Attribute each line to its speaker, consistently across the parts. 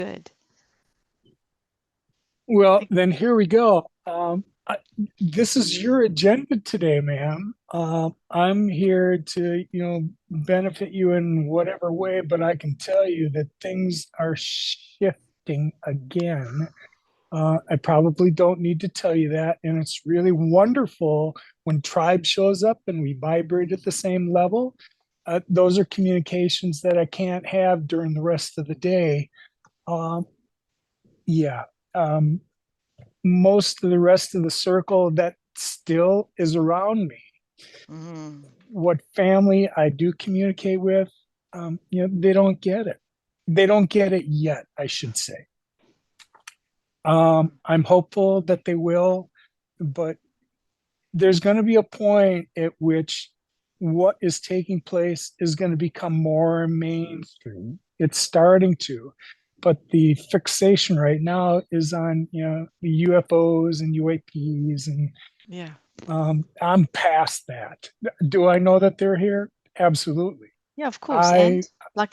Speaker 1: Good.
Speaker 2: Well, then here we go. This is your agenda today, ma'am. I'm here to, benefit you in whatever way, but I can tell you that things are shifting again. I probably don't need to tell you that, and it's really wonderful when tribe shows up and we vibrate at the same level. Those are communications that I can't have during the rest of the day. Um, yeah. Um, Most of the rest of the circle that still is around me.
Speaker 1: Mm.
Speaker 2: What family I do communicate with, they don't get it. They don't get it yet, I should say. I'm hopeful that they will, but there's going to be a point at which what is taking place is going to become more mainstream. It's starting to, but the fixation right now is on the UFOs and UAPs, and
Speaker 1: Yeah.
Speaker 2: I'm past that. Do I know that they're here? Absolutely.
Speaker 1: Yeah, of course.
Speaker 2: I've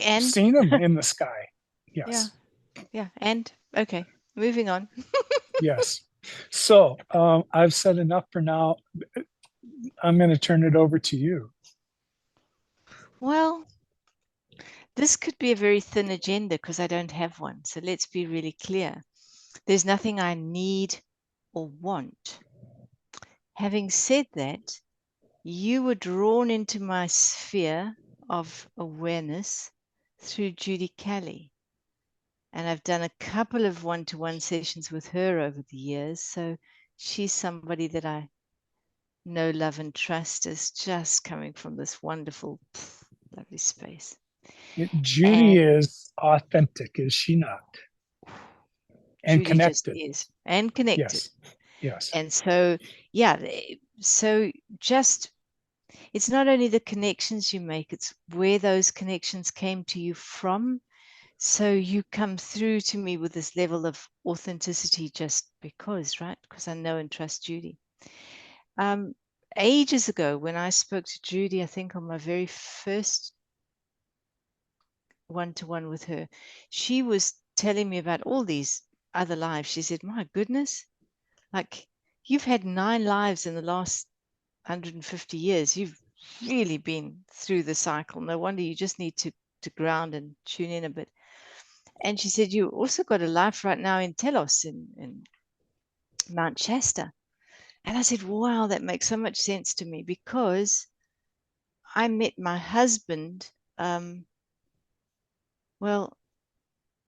Speaker 1: And
Speaker 2: seen them in the sky.
Speaker 1: yeah,
Speaker 2: Yes,
Speaker 1: yeah. And okay, moving on.
Speaker 2: yes. So I've said enough for now. I'm going to turn it over to you.
Speaker 1: Well, this could be a very thin agenda because I don't have one. So let's be really clear. There's nothing I need or want. Having said that, you were drawn into my sphere of awareness through Judy Cali. And I've done a couple of one-to-one sessions with her over the years. So she's somebody that I know, love, and trust is just coming from this wonderful, lovely space.
Speaker 2: Judy
Speaker 1: And
Speaker 2: is authentic, is she not? And
Speaker 1: Judy just
Speaker 2: connected.
Speaker 1: is and connected.
Speaker 2: Yes, yes.
Speaker 1: And so, yeah, so just it's not only the connections you make, it's where those connections came to you from. So you come through to me with this level of authenticity just because, right? Because I know and trust Judy. Um, Ages ago, when I spoke to Judy, I think on my very first one-to-one with her, she was telling me about all these other lives. She said, "My goodness, like you've had 9 lives in the last 150 years. You've really been through the cycle. No wonder you just need to ground and tune in a bit." And she said, "You also got a life right now in Telos in Mount Shasta." And I said, "Wow, that makes so much sense to me because I met my husband. Um, well,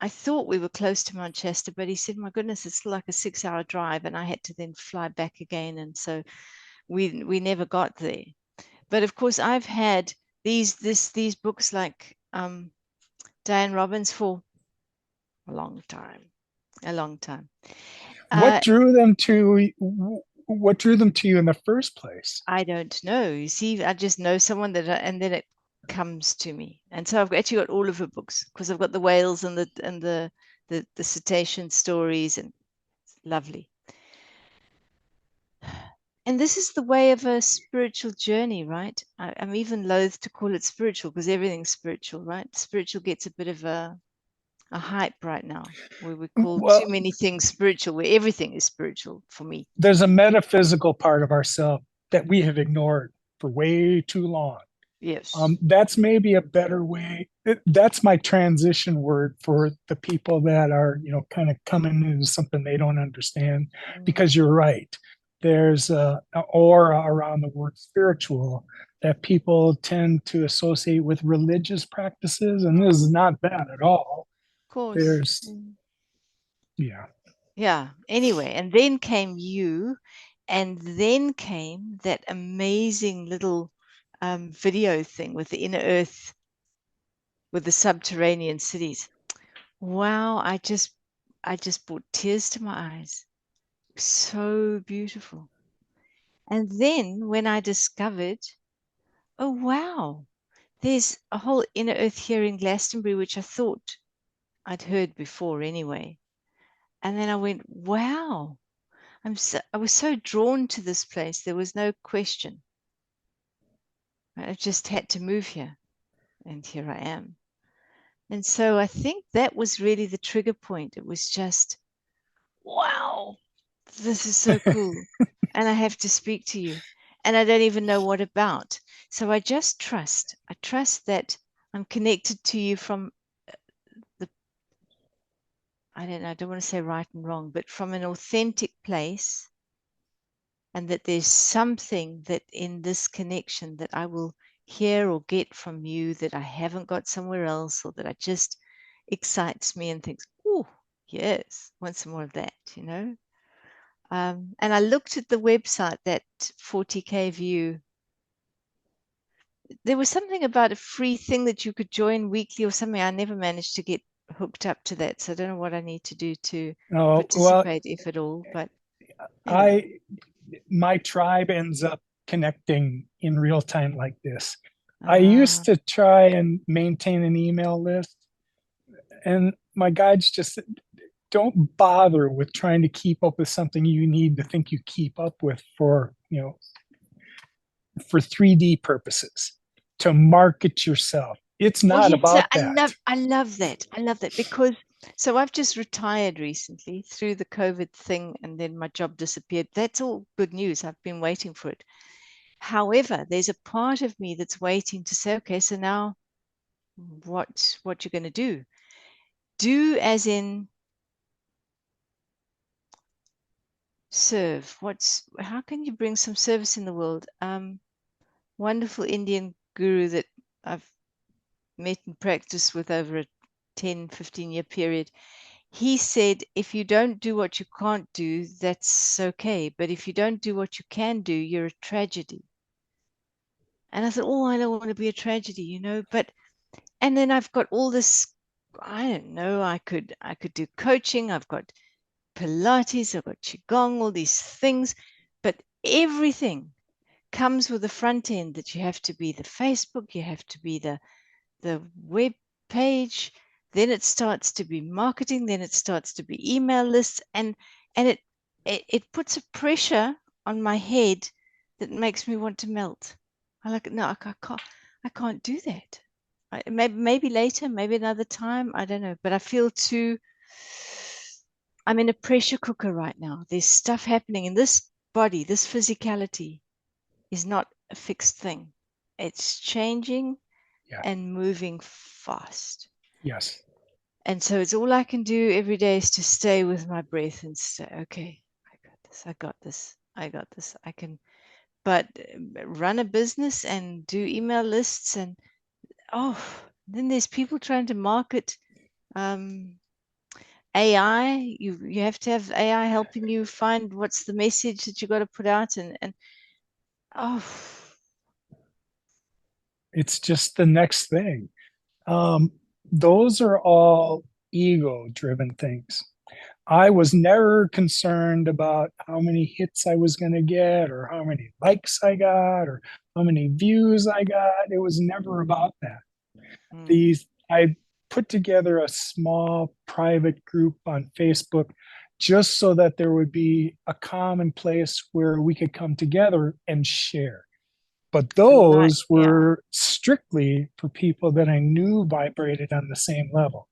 Speaker 1: I thought we were close to Manchester, but he said, 'My goodness, it's like a 6 hour drive.' And I had to then fly back again. And so we never got there. But of course, I've had these books like Diane Robbins for a long time, a long time.
Speaker 2: What
Speaker 1: Uh,
Speaker 2: drew them to what drew them to you in the first place?
Speaker 1: I don't know. You see, I just know someone and then it comes to me. And so I've actually got all of her books because I've got the whales and the cetacean stories, and it's lovely. And this is the way of a spiritual journey, right? I'm even loath to call it spiritual because everything's spiritual, right? Spiritual gets a bit of a hype right now where we call too
Speaker 2: Well,
Speaker 1: many things spiritual, where everything is spiritual for me.
Speaker 2: there's a metaphysical part of ourselves that we have ignored for way too long.
Speaker 1: Yes.
Speaker 2: That's maybe a better way. That's my transition word for the people that are, kind of coming into something they don't understand.
Speaker 1: Mm.
Speaker 2: Because you're right. There's a aura around the word spiritual that people tend to associate with religious practices, and this is not that at all.
Speaker 1: Of course.
Speaker 2: There's, yeah.
Speaker 1: Yeah. Anyway, and then came you, and then came that amazing little video thing with the inner earth, with the subterranean cities. Wow, I just brought tears to my eyes. So beautiful. And then when I discovered, oh wow, there's a whole inner earth here in Glastonbury, which I thought I'd heard before anyway. And then I went, wow, I was so drawn to this place. There was no question. I just had to move here, and here I am. And so I think that was really the trigger point. It was just, wow, this is so cool. And I have to speak to you. And I don't even know what about. So I just trust. I trust that I'm connected to you from the, I don't know, I don't want to say right and wrong, but from an authentic place. And that there's something that in this connection that I will hear or get from you that I haven't got somewhere else, or that I just excites me and thinks, oh, yes, want some more of that, you know? And I looked at the website, that 40K view. There was something about a free thing that you could join weekly or something. I never managed to get hooked up to that. So I don't know what I need to do to
Speaker 2: Oh, well,
Speaker 1: participate, if at all. But anyway.
Speaker 2: I my tribe ends up connecting in real time like this. I used
Speaker 1: Uh,
Speaker 2: to try and maintain an email list, and my guides just said, don't bother with trying to keep up with something you need to think you keep up with for, for 3D purposes, to market yourself. It's
Speaker 1: Well,
Speaker 2: not
Speaker 1: yes,
Speaker 2: about
Speaker 1: I
Speaker 2: that.
Speaker 1: love, I love that. I love that because so I've just retired recently through the COVID thing, and then my job disappeared. That's all good news. I've been waiting for it. However, there's a part of me that's waiting to say, okay, so now what you're going to do? Do as in serve. What's how can you bring some service in the world? Wonderful Indian guru that I've met and practiced with over a 10, 15-year period. He said, if you don't do what you can't do, that's okay. But if you don't do what you can do, you're a tragedy. And I thought, oh, I don't want to be a tragedy, you know. But and then I've got all this, I don't know, I could do coaching, I've got Pilates, I've got Qigong, all these things, but everything comes with a front end that you have to be the Facebook, you have to be the web page, then it starts to be marketing, then it starts to be email lists, and it puts a pressure on my head that makes me want to melt. I like, no, I can't do that. Maybe later, maybe another time, I don't know, but I feel too, I'm in a pressure cooker right now. There's stuff happening in this body. This physicality is not a fixed thing. It's changing
Speaker 2: Yeah.
Speaker 1: and moving fast.
Speaker 2: Yes.
Speaker 1: And so it's all I can do every day is to stay with my breath and say, okay, I got this, I got this, I got this. I can, but run a business and do email lists, and oh, then there's people trying to market um, AI. You have to have AI helping you find what's the message that you got to put out, and oh,
Speaker 2: It's just the next thing. Um, those are all ego driven things. I was never concerned about how many hits I was going to get or how many likes I got or how many views I got. It was never about that.
Speaker 1: mm,
Speaker 2: I put together a small private group on Facebook just so that there would be a common place where we could come together and share. But those
Speaker 1: yeah.
Speaker 2: were strictly for people that I knew vibrated on the same level.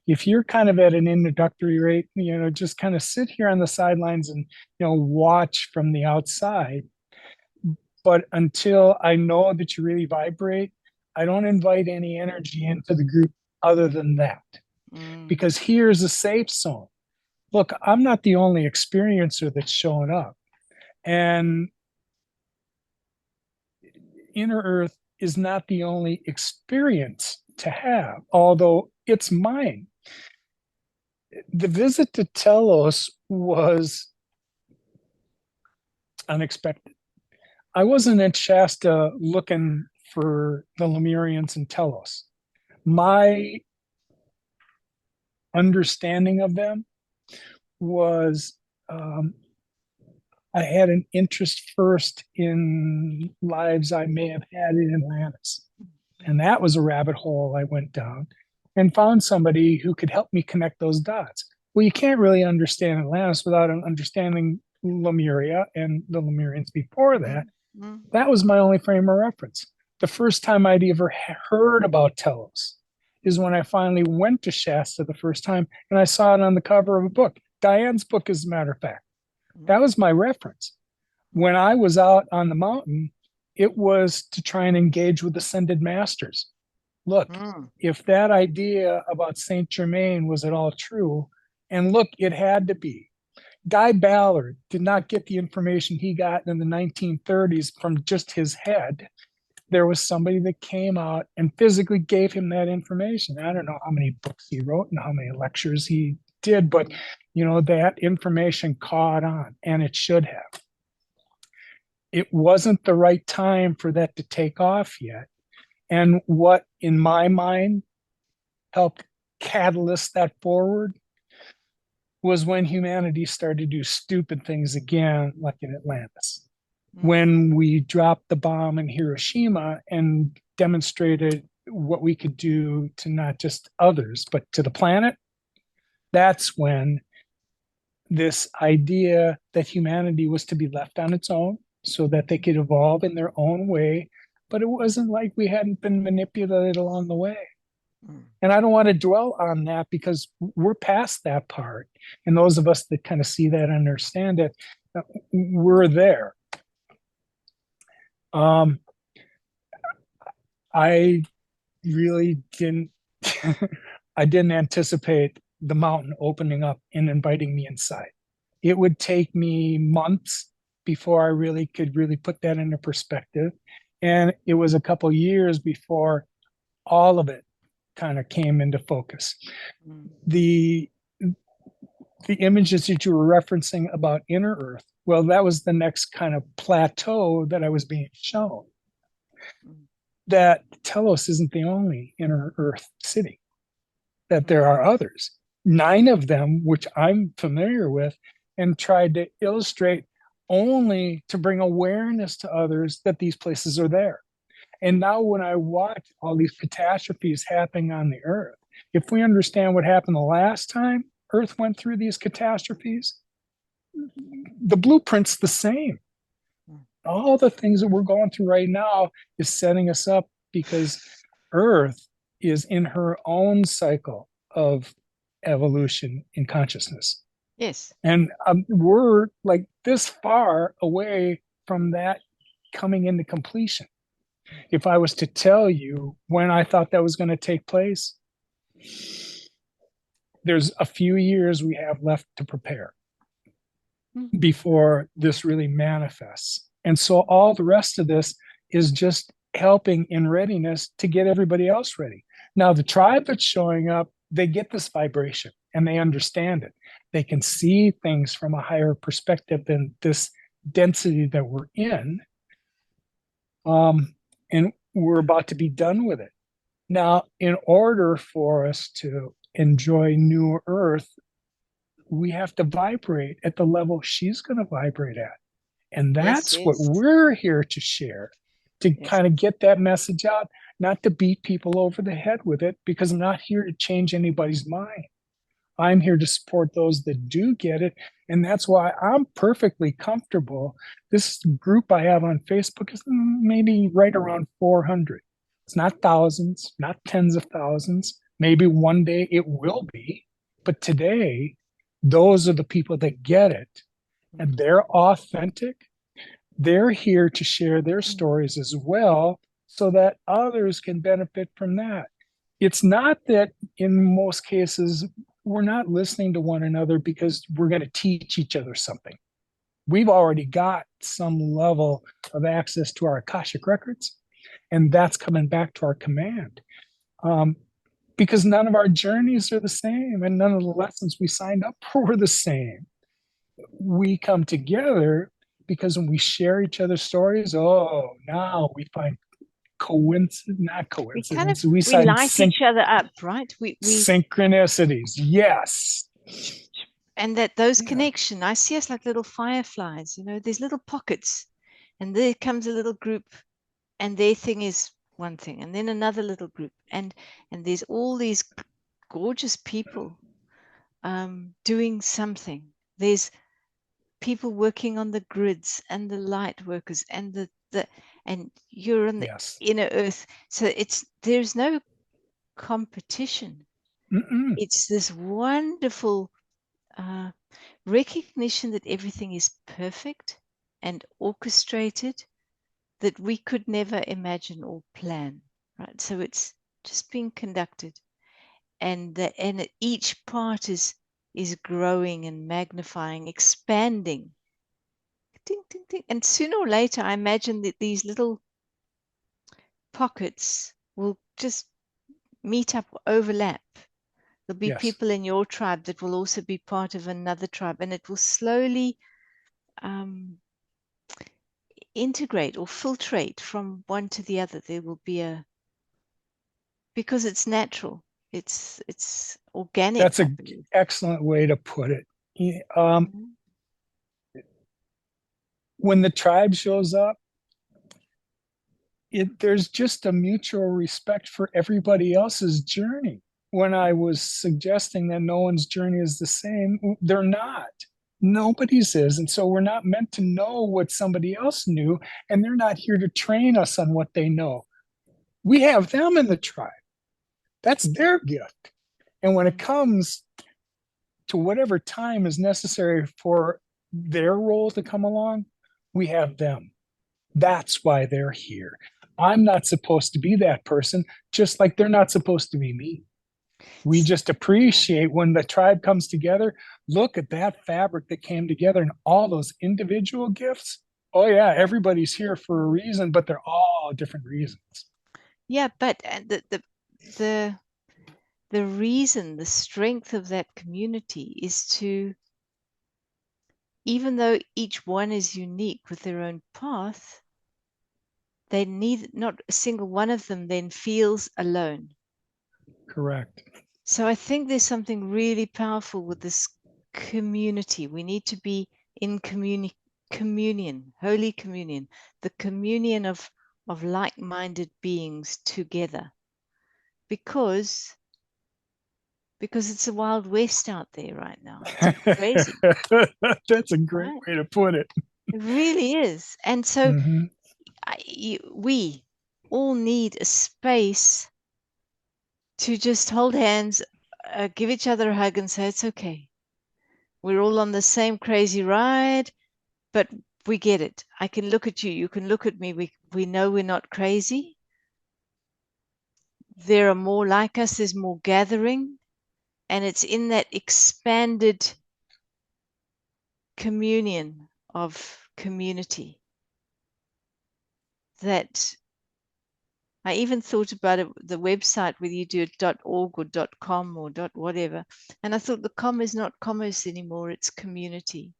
Speaker 2: If you're kind of at an introductory rate, just kind of sit here on the sidelines and, watch from the outside. But until I know that you really vibrate, I don't invite any energy into the group other than that,
Speaker 1: Mm,
Speaker 2: because here's a safe zone. Look, I'm not the only experiencer that's showing up. And Inner Earth is not the only experience to have, although it's mine. The visit to Telos was unexpected. I wasn't in Shasta looking for the Lemurians in Telos. My understanding of them was I had an interest first in lives I may have had in Atlantis. And that was a rabbit hole I went down and found somebody who could help me connect those dots. Well, you can't really understand Atlantis without understanding Lemuria and the Lemurians before that.
Speaker 1: mm, mm,
Speaker 2: That was my only frame of reference. The first time I'd ever heard about Telos, is when I finally went to Shasta the first time and I saw it on the cover of a book. Diane's book, as a matter of fact. That was my reference. When I was out on the mountain, it was to try and engage with ascended masters. Look, if that idea about Saint Germain was at all true, and look, it had to be. Guy Ballard did not get the information he got in the 1930s from just his head. There was somebody that came out and physically gave him that information. I don't know how many books he wrote and how many lectures he did, but that information caught on, and it should have. It wasn't the right time for that to take off yet. And what, in my mind, helped catalyst that forward was when humanity started to do stupid things again, like in Atlantis. When we dropped the bomb in Hiroshima and demonstrated what we could do to not just others, but to the planet, that's when this idea that humanity was to be left on its own so that they could evolve in their own way. But it wasn't like we hadn't been manipulated along the way. And I don't want to dwell on that because we're past that part. And those of us that kind of see that and understand it, we're there. I really didn't I didn't anticipate the mountain opening up and inviting me inside. It would take me months before I really could put that into perspective. And it was a couple years before all of it kind of came into focus. The images that you were referencing about inner Earth, well, that was the next kind of plateau that I was being shown. That Telos isn't the only inner Earth city, that there are others, 9 of them, which I'm familiar with, and tried to illustrate only to bring awareness to others that these places are there. And now when I watch all these catastrophes happening on the Earth, if we understand what happened the last time Earth went through these catastrophes, the blueprint's the same. All the things that we're going through right now is setting us up because Earth is in her own cycle of evolution in consciousness.
Speaker 1: Yes.
Speaker 2: And we're like this far away from that coming into completion. If I was to tell you when I thought that was going to take place, there's a few years we have left to prepare before this really manifests. And so all the rest of this is just helping in readiness to get everybody else ready. Now, the tribe that's showing up, they get this vibration and they understand it. They can see things from a higher perspective than this density that we're in. And we're about to be done with it. Now, in order for us to enjoy New Earth, we have to vibrate at the level she's going to vibrate at. And that's what we're here to share, to kind of get that message out, not to beat people over the head with it, because I'm not here to change anybody's mind. I'm here to support those that do get it. And that's why I'm perfectly comfortable. This group I have on Facebook is maybe right around 400. It's not thousands, not tens of thousands. Maybe one day it will be. But today, those are the people that get it. And they're authentic. They're here to share their stories as well so that others can benefit from that. It's not that in most cases, we're not listening to one another because we're going to teach each other something. We've already got some level of access to our Akashic records, and that's coming back to our command. Because none of our journeys are the same, and none of the lessons we signed up for were the same. We come together because when we share each other's stories, now we find not coincidence.
Speaker 1: We light each other up, right? We
Speaker 2: synchronicities, yes.
Speaker 1: And that those connection, I see us like little fireflies, there's little pockets, and there comes a little group, and their thing is one thing, and then another little group, and there's all these gorgeous people doing something. There's people working on the grids and the light workers and and you're on the inner Earth. So there's no competition.
Speaker 2: Mm-mm.
Speaker 1: It's this wonderful recognition that everything is perfect and orchestrated that we could never imagine or plan, right? So it's just being conducted, and each part is growing and magnifying, expanding. Ding, ding, ding. And sooner or later, I imagine that these little pockets will just meet up, overlap. There'll be
Speaker 2: Yes.
Speaker 1: people in your tribe that will also be part of another tribe, and it will slowly integrate or filtrate from one to the other. There will be because it's natural. It's
Speaker 2: That's
Speaker 1: organic, I
Speaker 2: an
Speaker 1: believe.
Speaker 2: excellent way to put it.
Speaker 1: Mhm.
Speaker 2: When the tribe shows up, there's just a mutual respect for everybody else's journey. When I was suggesting that no one's journey is the same, they're not. Nobody's is. And so we're not meant to know what somebody else knew, and they're not here to train us on what they know. We have them in the tribe. That's their gift. And when it
Speaker 1: Mm.
Speaker 2: comes to whatever time is necessary for their role to come along, we have them. That's why they're here. I'm not supposed to be that person, just like they're not supposed to be me. We just
Speaker 1: Yeah.
Speaker 2: appreciate when the tribe comes together. Look at that fabric that came together and all those individual gifts. Oh, yeah, everybody's here for a reason, but they're all different reasons.
Speaker 1: Yeah, but the the reason, the strength of that community is to, even though each one is unique with their own path, they need not a single one of them then feels alone.
Speaker 2: Correct.
Speaker 1: So I think there's something really powerful with this community. We need to be in communion, holy communion, the communion of like-minded beings together, because it's a wild west out there right now. It's crazy,
Speaker 2: That's a great
Speaker 1: right?
Speaker 2: way to put it.
Speaker 1: It really is. And so
Speaker 2: Mm-hmm.
Speaker 1: we all need a space to just hold hands, give each other a hug, and say it's okay. We're all on the same crazy ride, but we get it. I can look at you. You can look at me. We know we're not crazy. There are more like us. There's more gathering, and it's in that expanded communion of community that I even thought about it, the website, whether you do it .org or .com or whatever. And I thought the com is not commerce anymore, it's community.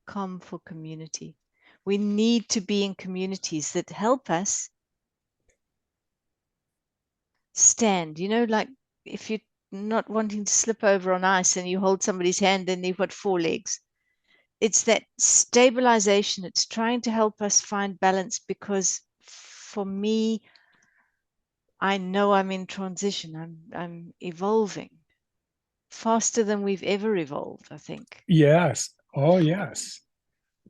Speaker 1: Com for community. We need to be in communities that help us stand. Like if you're not wanting to slip over on ice and you hold somebody's hand and they've got four legs. It's that stabilization. It's trying to help us find balance, because for me, I know I'm in transition. I'm evolving faster than we've ever evolved, I think.
Speaker 2: Yes. Oh, yes.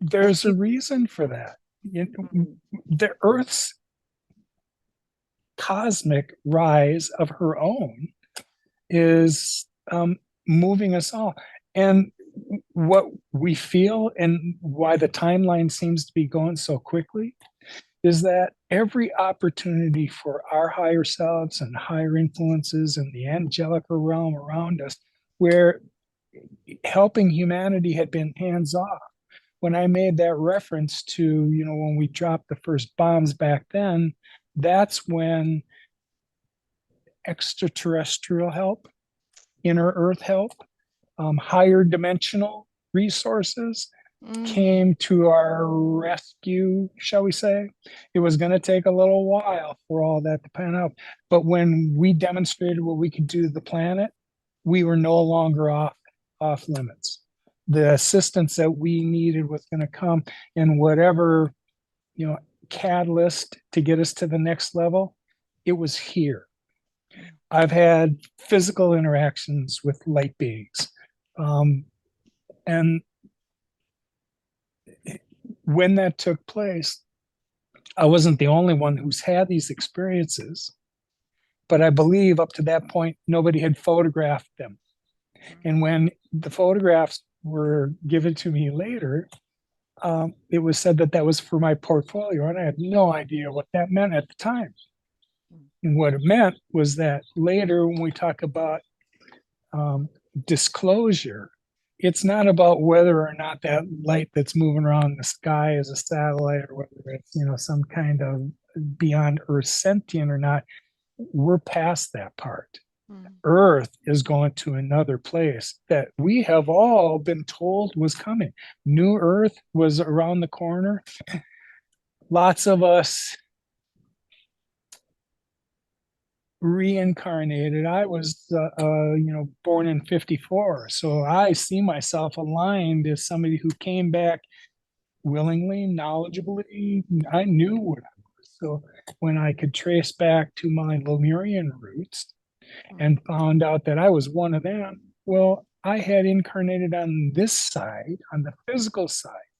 Speaker 1: And
Speaker 2: There's a
Speaker 1: people,
Speaker 2: reason for that. The Earth's cosmic rise of her own is moving us all. And what we feel and why the timeline seems to be going so quickly is that every opportunity for our higher selves and higher influences and the angelical realm around us, where helping humanity had been hands off. When I made that reference to, when we dropped the first bombs back then, that's when extraterrestrial help, inner earth help, higher dimensional resources
Speaker 1: mm,
Speaker 2: came to our rescue, shall we say. It was going to take a little while for all that to pan out. But when we demonstrated what we could do to the planet, we were no longer off limits. The assistance that we needed was going to come in whatever, catalyst to get us to the next level. It was here. I've had physical interactions with light beings. And when that took place, I wasn't the only one who's had these experiences, but I believe up to that point, nobody had photographed them. And when the photographs were given to me later, it was said that that was for my portfolio, and I had no idea what that meant at the time. And what it meant was that later, when we talk about disclosure, it's not about whether or not that light that's moving around the sky is a satellite or whether it's, some kind of beyond Earth sentient or not. We're past that part. Earth is going to another place that we have all been told was coming. New Earth was around the corner. Lots of us reincarnated. I was, born in 54. So I see myself aligned as somebody who came back willingly, knowledgeably. I knew what I was. So when I could trace back to my Lemurian roots and found out that I was one of them, well, I had incarnated on this side, on the physical side.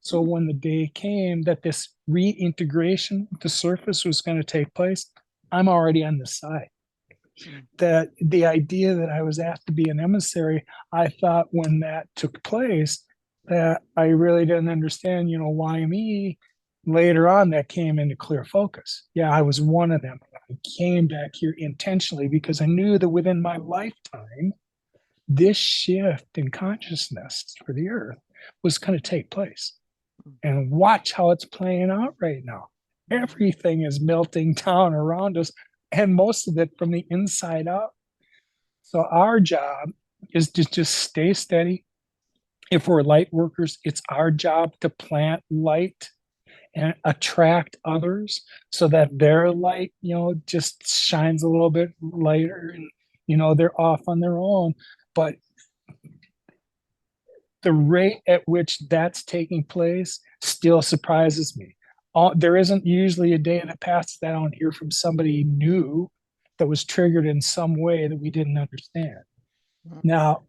Speaker 2: So when the day came that this reintegration with the surface was going to take place, I'm already on the side. That the idea that I was asked to be an emissary, I thought when that took place, that I really didn't understand, why me. Later on, that came into clear focus. Yeah, I was one of them. I came back here intentionally because I knew that within my lifetime, this shift in consciousness for the earth was going to take place. And watch how it's playing out right now. Everything is melting down around us, and most of it from the inside out. So our job is to just stay steady. If we're light workers, it's our job to plant light and attract others so that their light, just shines a little bit lighter and, they're off on their own. But the rate at which that's taking place still surprises me. There isn't usually a day that passes that I don't hear from somebody new that was triggered in some way that we didn't understand. Now,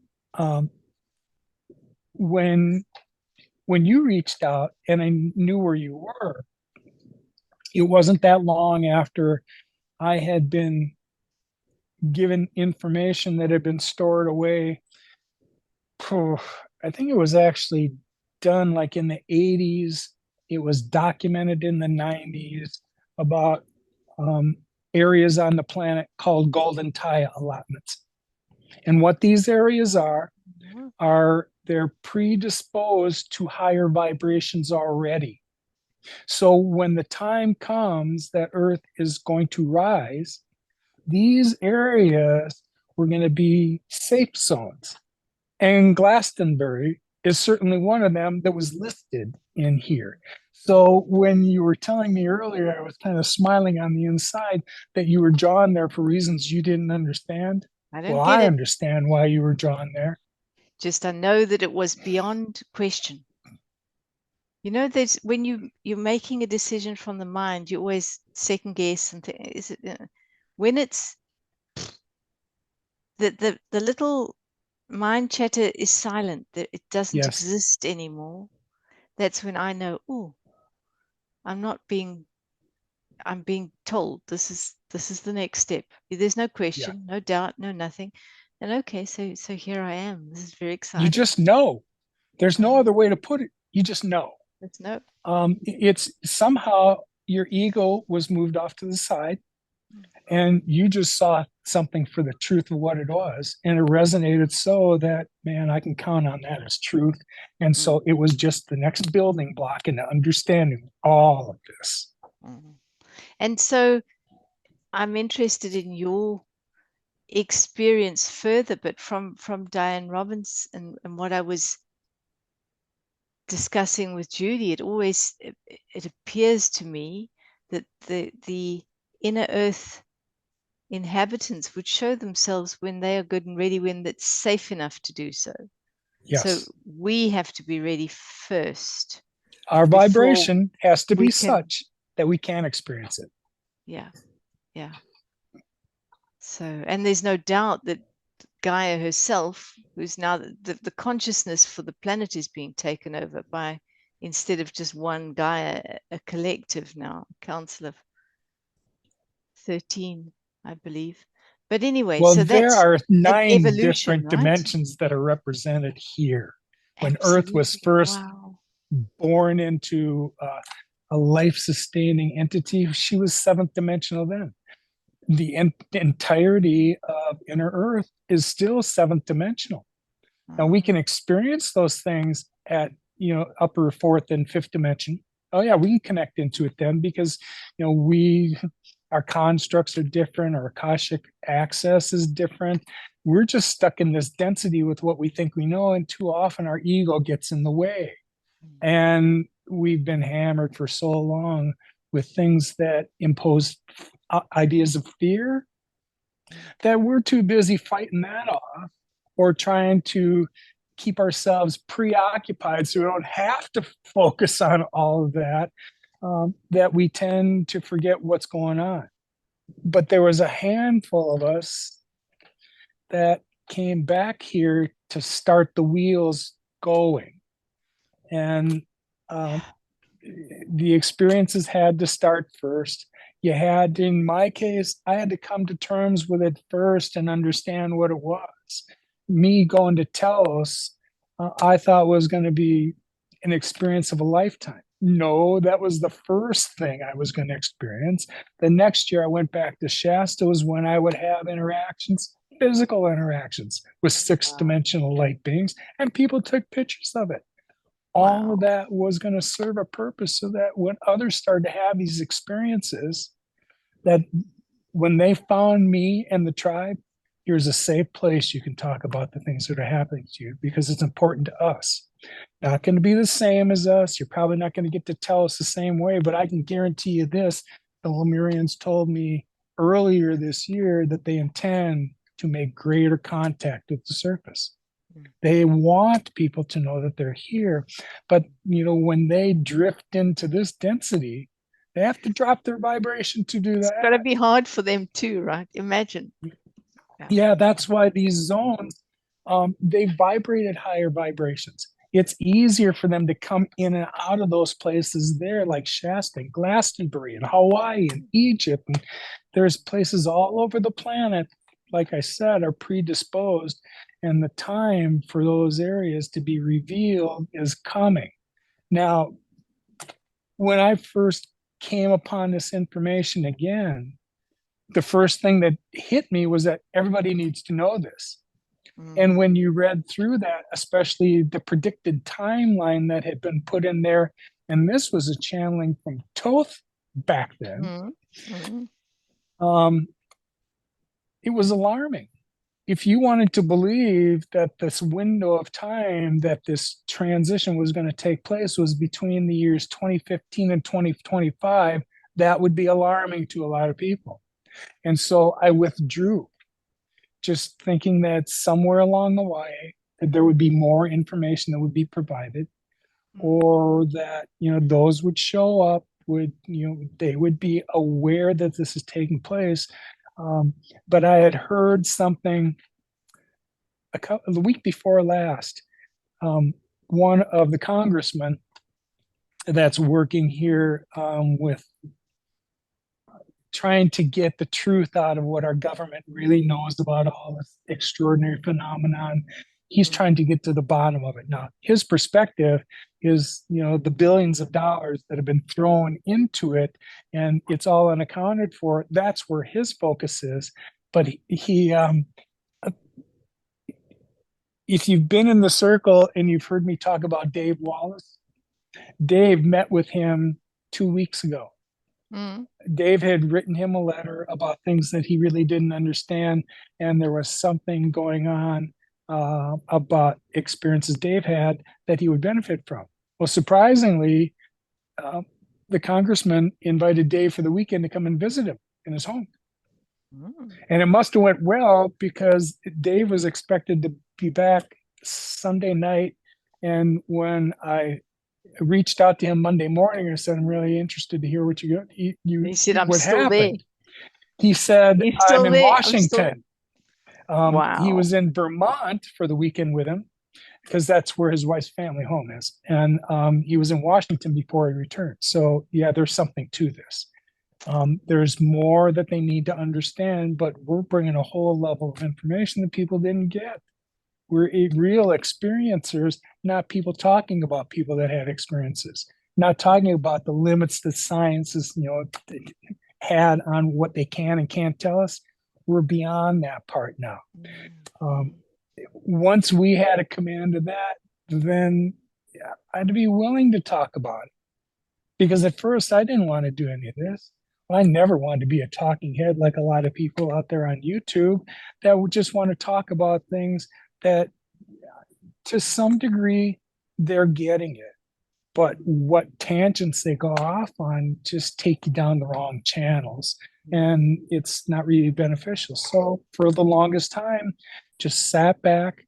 Speaker 2: when you reached out and I knew where you were, it wasn't that long after I had been given information that had been stored away. I think it was actually done like in the 80s. It was documented in the 90s about areas on the planet called golden tie allotments. And what these areas are they're predisposed to higher vibrations already. So when the time comes that Earth is going to rise, these areas were going to be safe zones. And Glastonbury is certainly one of them that was listed in here. So when you were telling me earlier, I was kind of smiling on the inside that you were drawn there for reasons you didn't understand.
Speaker 1: I don't
Speaker 2: Well,
Speaker 1: get
Speaker 2: I
Speaker 1: it.
Speaker 2: understand why you were drawn there.
Speaker 1: Just I know that it was beyond question. There's when you're making a decision from the mind, you always second guess and think, is it when it's the little mind chatter is silent, that it doesn't
Speaker 2: Yes.
Speaker 1: exist anymore. That's when I know, oh, I'm being told this is the next step. There's no
Speaker 2: Yeah.
Speaker 1: question, no doubt, no nothing. And okay, so here I am. This is very
Speaker 2: You
Speaker 1: exciting.
Speaker 2: just know. There's no other way to put it. You just know.
Speaker 1: There's no.
Speaker 2: It's somehow your ego was moved off to the side and you just saw something for the truth of what it was. And it resonated so that, man, I can count on that as truth. And so it was just the next building block in understanding all of this.
Speaker 1: And so I'm interested in your experience further, but from Diane Robbins and what I was discussing with Judy, it appears to me that the inner earth inhabitants would show themselves when they are good and ready, when it's safe enough to do so.
Speaker 2: Yes.
Speaker 1: So we have to be ready first.
Speaker 2: Our vibration has to be such that we can experience it.
Speaker 1: Yeah. Yeah. So, and there's no doubt that Gaia herself, who's now the consciousness for the planet is being taken over by, instead of just one Gaia, a collective now, a council of 13 I believe. But anyway,
Speaker 2: Well,
Speaker 1: so
Speaker 2: there
Speaker 1: that's
Speaker 2: are
Speaker 1: an
Speaker 2: 9
Speaker 1: evolution,
Speaker 2: different
Speaker 1: right?
Speaker 2: dimensions that are represented here. When Earth was
Speaker 1: Absolutely.
Speaker 2: first
Speaker 1: Wow.
Speaker 2: born into a life-sustaining entity, she was seventh dimensional then. The entirety of inner Earth is still seventh dimensional. Now we can
Speaker 1: Ah,
Speaker 2: experience those things at upper fourth and fifth dimension. Oh yeah, we can connect into it then because we our constructs are different, our Akashic access is different. We're just stuck in this density with what we think we know, and too often our ego gets in the way.
Speaker 1: mm,
Speaker 2: And we've been hammered for so long with things that impose ideas of fear
Speaker 1: mm.
Speaker 2: that we're too busy fighting that off or trying to keep ourselves preoccupied so we don't have to focus on all of that, that we tend to forget what's going on. But there was a handful of us that came back here to start the wheels going. And the experiences had to start first. You had, in my case, I had to come to terms with it first and understand what it was. Me going to Telos, I thought was going to be an experience of a lifetime. No, that was the first thing I was going to experience. The next year I went back to Shasta was when I would have interactions, physical interactions with six
Speaker 1: Wow.
Speaker 2: dimensional light beings, and people took pictures of it. All of
Speaker 1: Wow.
Speaker 2: that was going to serve a purpose so that when others started to have these experiences, that when they found me and the tribe, here's a safe place you can talk about the things that are happening to you because it's important to us. Not going to be the same as us. You're probably not going to get to tell us the same way, but I can guarantee you this. The Lemurians told me earlier this year that they intend to make greater contact with the surface.
Speaker 1: Mm.
Speaker 2: They want people to know that they're here. But, when they drift into this density, they have to drop their vibration to do
Speaker 1: It's got to
Speaker 2: that.
Speaker 1: be hard for them too, right? Imagine. Yeah.
Speaker 2: Yeah, that's why these zones, they vibrate at higher vibrations. It's easier for them to come in and out of those places there, like Shasta, and Glastonbury, and Hawaii, and Egypt. And there's places all over the planet, like I said, are predisposed, and the time for those areas to be revealed is coming. Now, when I first came upon this information again, the first thing that hit me was that everybody needs to know this. And
Speaker 1: Mm.
Speaker 2: when you read through that, especially the predicted timeline that had been put in there, and this was a channeling from Toth back then,
Speaker 1: Mm. Mm.
Speaker 2: um, it was alarming. If you wanted to believe that this window of time that this transition was going to take place was between the years 2015 and 2025, that would be alarming to a lot of people. And so I withdrew, just thinking that somewhere along the way that there would be more information that would be provided,
Speaker 1: Mm.
Speaker 2: or that those would show up, would they would be aware that this is taking place. But I had heard something the week before last. One of the congressmen that's working here, with trying to get the truth out of what our government really knows about all this extraordinary phenomenon. He's
Speaker 1: Mm.
Speaker 2: trying to get to the bottom of it. Now, his perspective is, the billions of dollars that have been thrown into it, and it's all unaccounted for. That's where his focus is. But if you've been in the circle and you've heard me talk about Dave Wallace, Dave met with him 2 weeks ago.
Speaker 1: Mm.
Speaker 2: Dave had written him a letter about things that he really didn't understand, and there was something going on about experiences Dave had that he would benefit from. Well, surprisingly, uh, the congressman invited Dave for the weekend to come and visit him in his home,
Speaker 1: Mm.
Speaker 2: and it must have went well because Dave was expected to be back Sunday night, and when I reached out to him Monday morning and said, "I'm really interested to hear what
Speaker 1: He said, I'm
Speaker 2: what
Speaker 1: still there.
Speaker 2: happened." He said,
Speaker 1: He's
Speaker 2: "I'm
Speaker 1: still
Speaker 2: in
Speaker 1: there. I'm still.
Speaker 2: Washington." He
Speaker 1: Wow.
Speaker 2: was in Vermont for the weekend with him because that's where his wife's family home is. And he was in Washington before he returned. So, yeah, there's something to this. There's more that they need to understand, but we're bringing a whole level of information that people didn't get. We're real experiencers, not people talking about people that had experiences, not talking about the limits that science is, had on what they can and can't tell us. We're beyond that part now. Um, Once we had a command of that, then I'd be willing to talk about it. Because at first I didn't want to do any of this. I never wanted to be a talking head like a lot of people out there on YouTube that would just want to talk about things that to some degree they're getting it. But what tangents they go off on just take you down the wrong channels. And it's not really beneficial. So for the longest time, just sat back.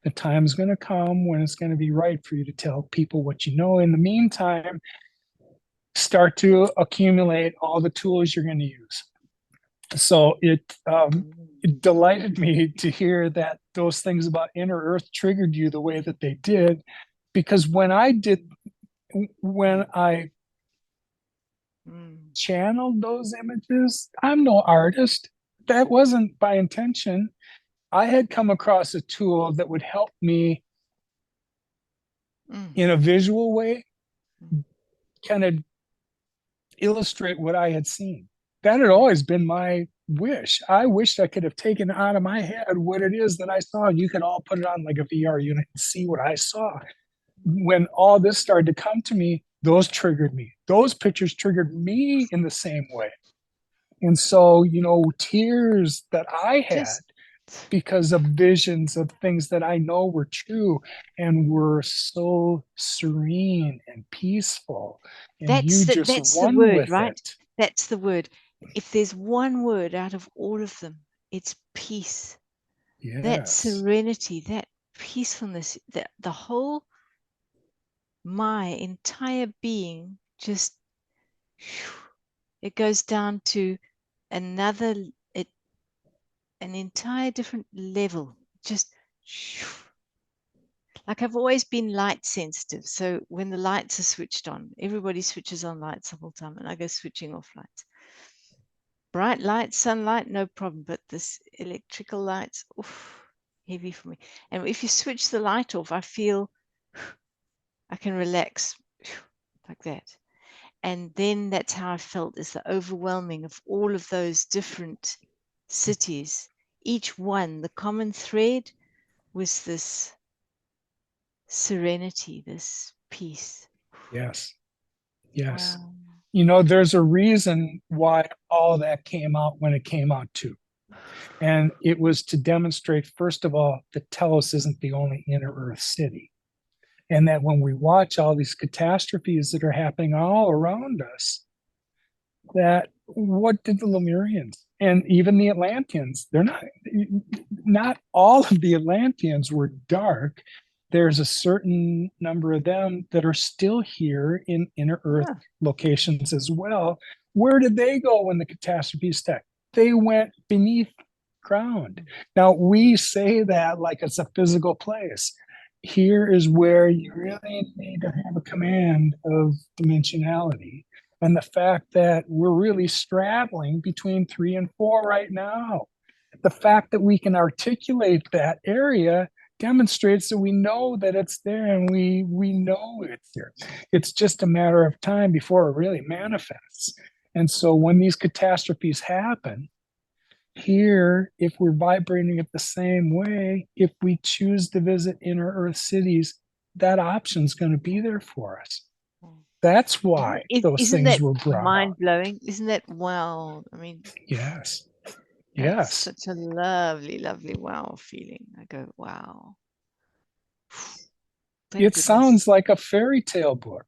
Speaker 2: The time's going to come when it's going to be right for you to tell people what you know. In the meantime, start to accumulate all the tools you're going to use. So it delighted me to hear that those things about inner earth triggered you the way that they did, because when I channeled those images, I'm no artist. That wasn't by intention. I had come across a tool that would help me in a visual way kind of illustrate what I had seen. That had always been my wish. I wished I could have taken out of my head what it is that I saw. You could all put it on like a VR unit and see what I saw. When all this started to come to me, those triggered me. Those pictures triggered me in the same way. And so, tears that I had because of visions of things that I know were true and were so serene and peaceful. And you just
Speaker 1: that's the
Speaker 2: run
Speaker 1: word,
Speaker 2: with
Speaker 1: right?
Speaker 2: it.
Speaker 1: That's the word. If there's one word out of all of them, it's peace. That
Speaker 2: Yes.
Speaker 1: serenity, that peacefulness, that the whole, my entire being just, it goes down to another, an entire different level. Just like I've always been light sensitive. So when the lights are switched on, everybody switches on lights the whole time, and I go switching off lights. Bright light, sunlight, no problem. But this electrical lights, oof, heavy for me. And if you switch the light off, I feel I can relax like that. And then that's how I felt, is the overwhelming of all of those different cities. Each one, the common thread was this serenity, this peace.
Speaker 2: Yes. Yes.
Speaker 1: Wow.
Speaker 2: There's a reason why all that came out when it came out too. And it was to demonstrate, first of all, that Telos isn't the only inner Earth city. And that when we watch all these catastrophes that are happening all around us, that what did the Lemurians and even the Atlanteans, they're not all of the Atlanteans were dark. There's a certain number of them that are still here in inner Earth locations as well. Where did they go when the catastrophe struck? They went beneath ground. Now we say that like it's a physical place. Here is where you really need to have a command of dimensionality. And the fact that we're really straddling between 3 and 4 right now. The fact that we can articulate that area demonstrates that we know that it's there, and we know it's there. It's just a matter of time before it really manifests. And so when these catastrophes happen, here, if we're vibrating it the same way, if we choose to visit inner Earth cities, that option's going to be there for us. That's why those
Speaker 1: Isn't
Speaker 2: things
Speaker 1: that
Speaker 2: were brought
Speaker 1: mind
Speaker 2: out.
Speaker 1: blowing? Isn't that wow? I mean,
Speaker 2: Yes.
Speaker 1: that's
Speaker 2: Yes.
Speaker 1: such a lovely, lovely wow feeling. I go, wow. Thank
Speaker 2: It
Speaker 1: goodness.
Speaker 2: sounds like a fairy tale book,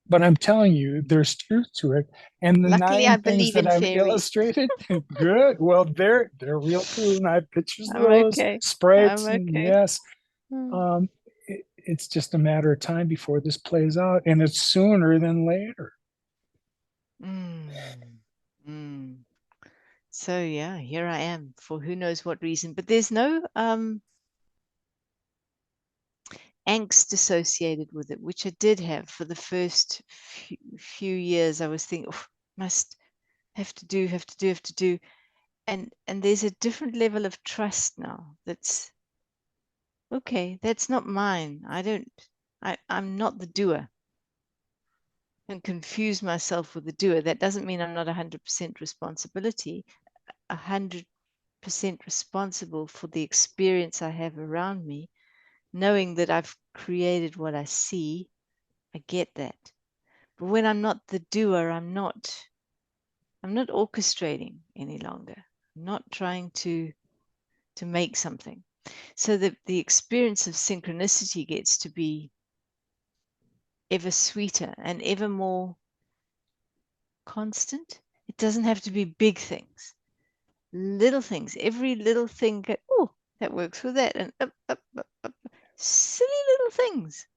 Speaker 2: but I'm telling you, there's truth to it. And the
Speaker 1: Luckily, I
Speaker 2: 9 things
Speaker 1: believe
Speaker 2: that
Speaker 1: in
Speaker 2: I've
Speaker 1: fairies.
Speaker 2: illustrated, good. Well, they're real too, and I have pictures of
Speaker 1: I'm
Speaker 2: those
Speaker 1: okay. I'm
Speaker 2: sprites, and
Speaker 1: okay.
Speaker 2: yes,
Speaker 1: Hmm.
Speaker 2: it's just a matter of time before this plays out, and it's sooner than later.
Speaker 1: Mm. Mm. So yeah, here I am for who knows what reason. But there's no angst associated with it, which I did have for the first few years. I was thinking, oh, must. have to do, have to do, have to do. And there's a different level of trust now. That's okay. That's not mine. I'm not the doer. And confuse myself with the doer. That doesn't mean I'm not 100% responsibility. 100% responsible for the experience I have around me, knowing that I've created what I see. I get that. But when I'm not the doer, I'm not orchestrating any longer. I'm not trying to make something. So the experience of synchronicity gets to be ever sweeter and ever more constant. It doesn't have to be big things, little things. Every little thing, oh, that works with that, and up. Silly little things.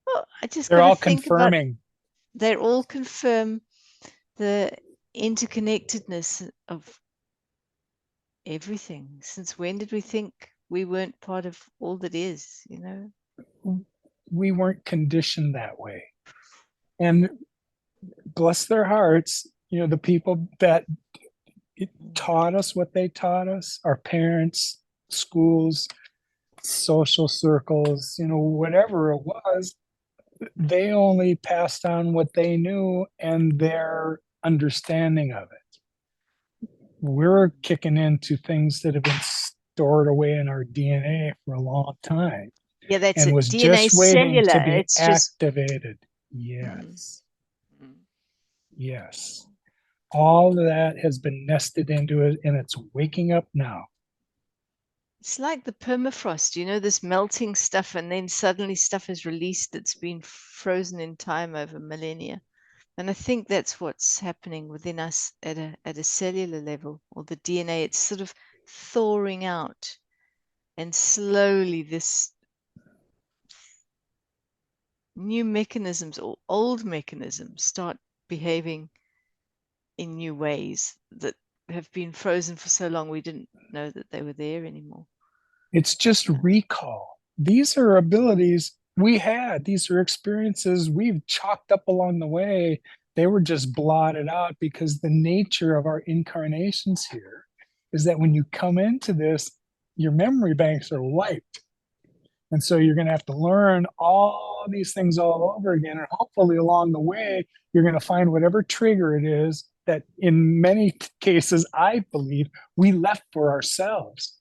Speaker 1: Oh, I just
Speaker 2: They're
Speaker 1: got to
Speaker 2: all
Speaker 1: think about.
Speaker 2: confirming.
Speaker 1: They all confirm the interconnectedness of everything. Since when did we think we weren't part of all that is, you know?
Speaker 2: We weren't conditioned that way. And bless their hearts, the people that taught us what they taught us, our parents, schools, social circles, whatever it was, they only passed on what they knew and their understanding of it. We're kicking into things that have been stored away in our DNA for a long time
Speaker 1: Yeah, that's
Speaker 2: and
Speaker 1: it.
Speaker 2: was
Speaker 1: DNA
Speaker 2: just waiting to
Speaker 1: cellular.
Speaker 2: be
Speaker 1: It's just
Speaker 2: activated.
Speaker 1: mm,
Speaker 2: Yes.
Speaker 1: mm.
Speaker 2: Yes. All of that has been nested into it and it's waking up now.
Speaker 1: It's like the permafrost, you know, this melting stuff, and then suddenly stuff is released that's been frozen in time over millennia. And I think that's what's happening within us at a cellular level, or the DNA. It's sort of thawing out, and slowly this new mechanisms or old mechanisms start behaving in new ways that have been frozen for so long we didn't know that they were there anymore.
Speaker 2: It's just
Speaker 1: Yeah.
Speaker 2: recall. These are abilities we had, these are experiences we've chalked up along the way. They were just blotted out because the nature of our incarnations here is that when you come into this, your memory banks are wiped. And so you're going to have to learn all these things all over again. And hopefully, along the way, you're going to find whatever trigger it is that, in many cases, I believe we left for ourselves.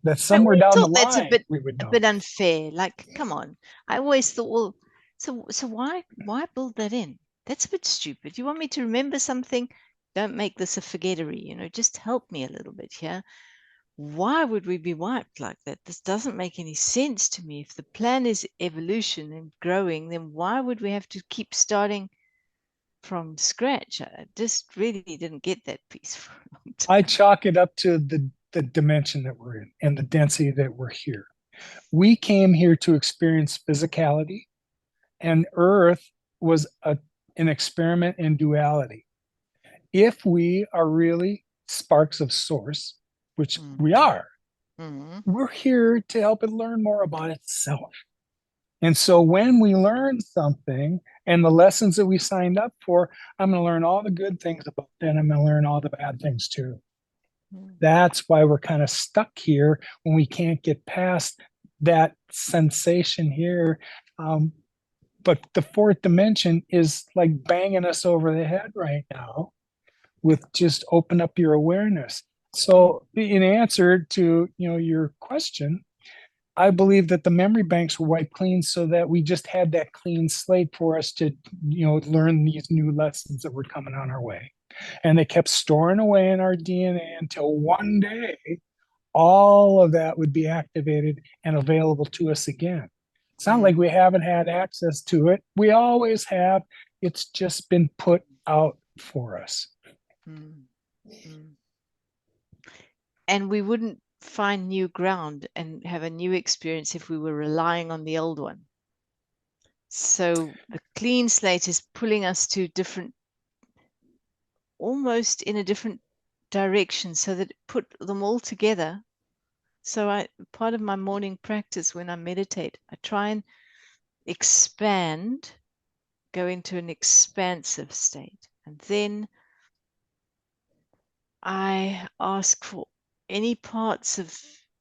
Speaker 2: That
Speaker 1: I
Speaker 2: somewhere
Speaker 1: always
Speaker 2: down the
Speaker 1: thought that's
Speaker 2: line, we would
Speaker 1: a
Speaker 2: know.
Speaker 1: bit unfair. Like, come on. I always thought, well, so why build that in? That's a bit stupid. You want me to remember something? Don't make this a forgettery, you know, just help me a little bit here. Why would we be wiped like that? This doesn't make any sense to me. If the plan is evolution and growing, then why would we have to keep starting from scratch? I just really didn't get that piece for a long
Speaker 2: I
Speaker 1: time.
Speaker 2: chalk it up to the dimension that we're in and the density that we're here. We came here to experience physicality, and Earth was an experiment in duality. If we are really sparks of source, which we
Speaker 1: Mm-hmm.
Speaker 2: are,
Speaker 1: Mm-hmm.
Speaker 2: we're here to help it learn more about itself. And so when we learn something and the lessons that we signed up for, I'm going to learn all the good things about that. I'm going to learn all the bad things too. That's why we're kind of stuck here when we can't get past that sensation here. But the fourth dimension is like banging us over the head right now with just open up your awareness. So in answer to your question, I believe that the memory banks were wiped clean so that we just had that clean slate for us to learn these new lessons that were coming on our way. And they kept storing away in our DNA until one day all of that would be activated and available to us again. It's not like we haven't had access to it. We always have. It's just been put out for us.
Speaker 1: Mm-hmm. And we wouldn't find new ground and have a new experience if we were relying on the old one. So the clean slate is pulling us to different, almost in a different direction, so that it put them all together. So part of my morning practice when I meditate, I try and expand, go into an expansive state, and then I ask for any parts of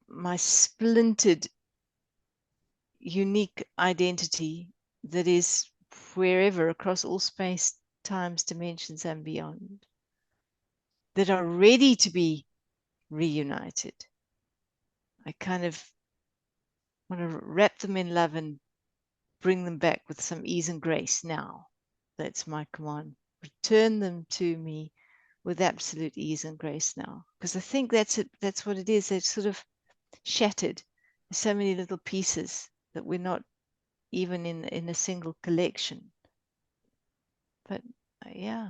Speaker 1: my splintered, unique identity that is wherever across all space, times, dimensions, and beyond, that are ready to be reunited. I kind of want to wrap them in love and bring them back with some ease and grace now. That's my command. Return them to me with absolute ease and grace now. Because I think that's it. That's what it is. They're sort of shattered. There's so many little pieces that we're not even in a single collection. But yeah,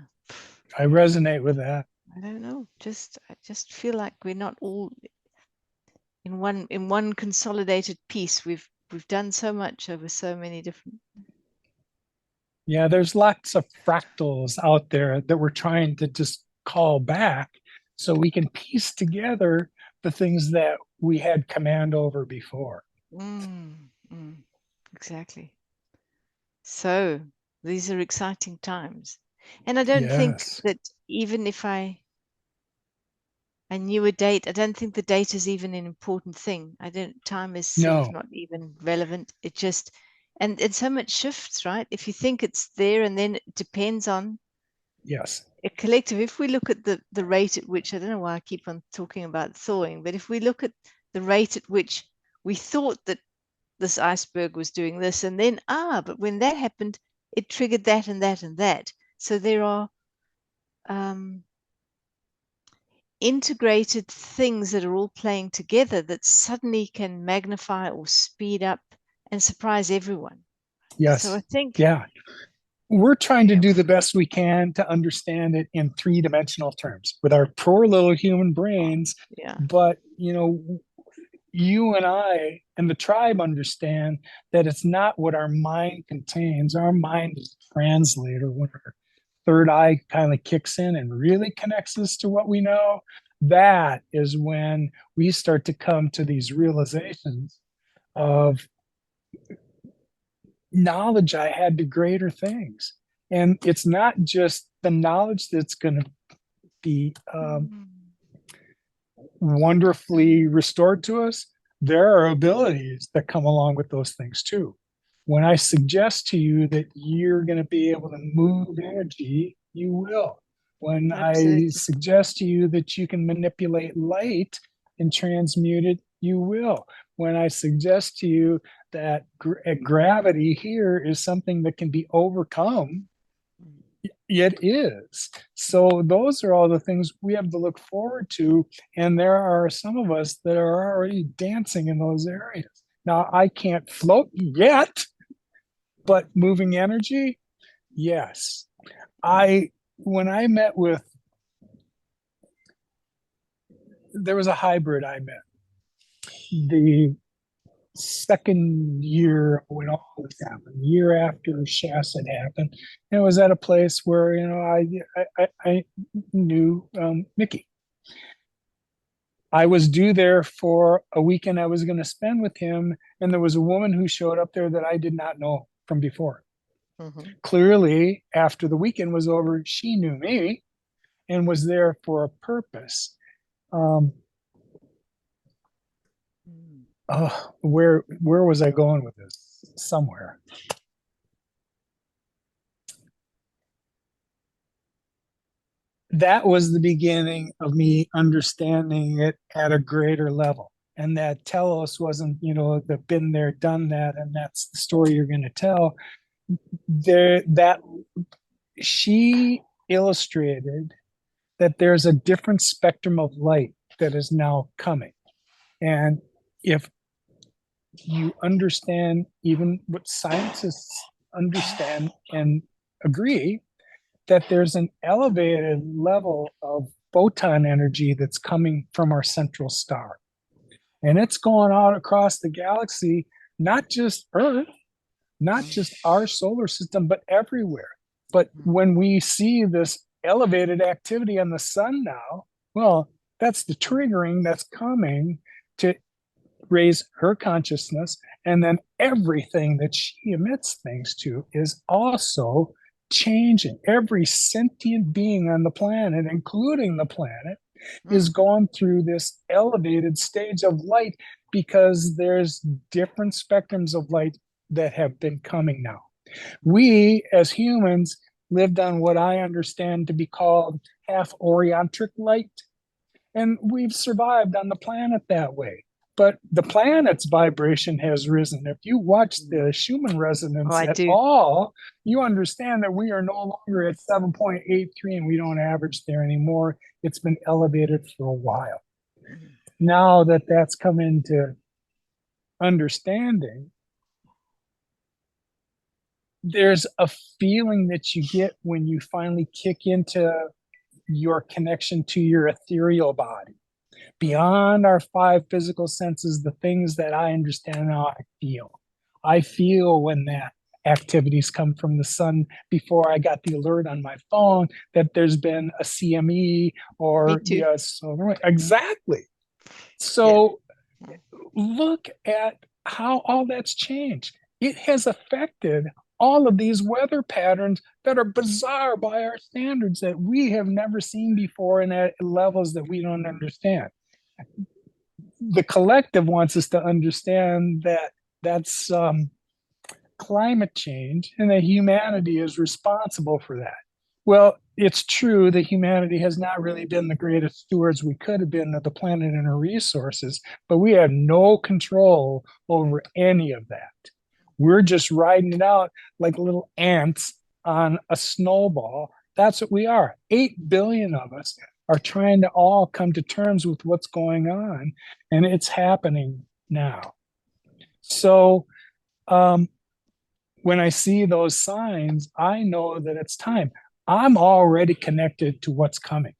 Speaker 2: I resonate with that.
Speaker 1: I don't know. I just feel like we're not all in one consolidated piece. We've done so much over so many different.
Speaker 2: Yeah, there's lots of fractals out there that we're trying to just call back so we can piece together the things that we had command over before.
Speaker 1: Exactly. So these are exciting times. And I don't think
Speaker 2: Yes.
Speaker 1: that even if I knew a date, I don't think the date is even an important thing. I don't, time is sort of
Speaker 2: No.
Speaker 1: not even relevant. It just, and so much shifts, right? If you think it's there and then it depends on
Speaker 2: Yes.
Speaker 1: a collective, if we look at the rate at which, I don't know why I keep on talking about thawing, but if we look at the rate at which we thought that this iceberg was doing this, and then, but when that happened, it triggered that and that and that. So there are integrated things that are all playing together that suddenly can magnify or speed up and surprise everyone. So
Speaker 2: Yes.
Speaker 1: I think,
Speaker 2: Yeah. We're trying to
Speaker 1: yeah,
Speaker 2: do the best we can to understand it in three-dimensional terms with our poor little human brains.
Speaker 1: yeah,
Speaker 2: But, you and I and the tribe understand that it's not what our mind contains. Our mind is a translator. When our third eye kind of kicks in and really connects us to what we know, that is when we start to come to these realizations of knowledge I had to greater things. And it's not just the knowledge that's going to be wonderfully restored to us. There are abilities that come along with those things too. When I suggest to you that you're going to be able to move energy, you will. When I
Speaker 1: absolutely.
Speaker 2: suggest to you that you can manipulate light and transmute it, you will. When I suggest to you that gravity here is something that can be overcome, it is. So those are all the things we have to look forward to. And there are some of us that are already dancing in those areas. Now, I can't float yet, but moving energy, yes. When I met with, there was a hybrid I met. The second year when all this happened, year after Shas had happened, and it was at a place where I knew Mickey. I was due there for a weekend I was going to spend with him, and there was a woman who showed up there that I did not know from before.
Speaker 1: Mm-hmm.
Speaker 2: Clearly, after the weekend was over, she knew me and was there for a purpose. Um, where was I going with this? Somewhere. That was the beginning of me understanding it at a greater level. And that Telos wasn't, the been there, done that, and that's the story you're going to tell. That she illustrated that there's a different spectrum of light that is now coming. And if you understand even what scientists understand and agree, that there's an elevated level of photon energy that's coming from our central star. And it's going out across the galaxy, not just Earth, not just our solar system, but everywhere. But when we see this elevated activity on the sun now, well, that's the triggering that's coming to raise her consciousness. And then everything that she emits things to is also changing. Every sentient being on the planet, including the planet, is
Speaker 1: Mm.
Speaker 2: going through this elevated stage of light because there's different spectrums of light that have been coming now. We as humans lived on what I understand to be called half orientric light, and we've survived on the planet that way. But the planet's vibration has risen. If you watch the Schumann
Speaker 1: Oh,
Speaker 2: resonance
Speaker 1: I
Speaker 2: at
Speaker 1: do.
Speaker 2: all, you understand that we are no longer at 7.83 and we don't average there anymore. It's been elevated for a while.
Speaker 1: Mm.
Speaker 2: Now that that's come into understanding, there's a feeling that you get when you finally kick into your connection to your ethereal body beyond our five physical senses, the things that I understand now, I feel. I feel when that activities come from the sun before I got the alert on my phone that there's been a CME
Speaker 1: Me
Speaker 2: or
Speaker 1: too.
Speaker 2: yes, exactly.
Speaker 1: Yeah.
Speaker 2: So look at how all that's changed. It has affected all of these weather patterns that are bizarre by our standards that we have never seen before and at levels that we don't understand. The collective wants us to understand that that's climate change and that humanity is responsible for that. Well, it's true that humanity has not really been the greatest stewards we could have been of the planet and her resources, but we have no control over any of that. We're just riding it out like little ants on a snowball. That's what we are. 8 billion of us are trying to all come to terms with what's going on, and it's happening now. So, when I see those signs, I know that it's time. I'm already connected to what's coming.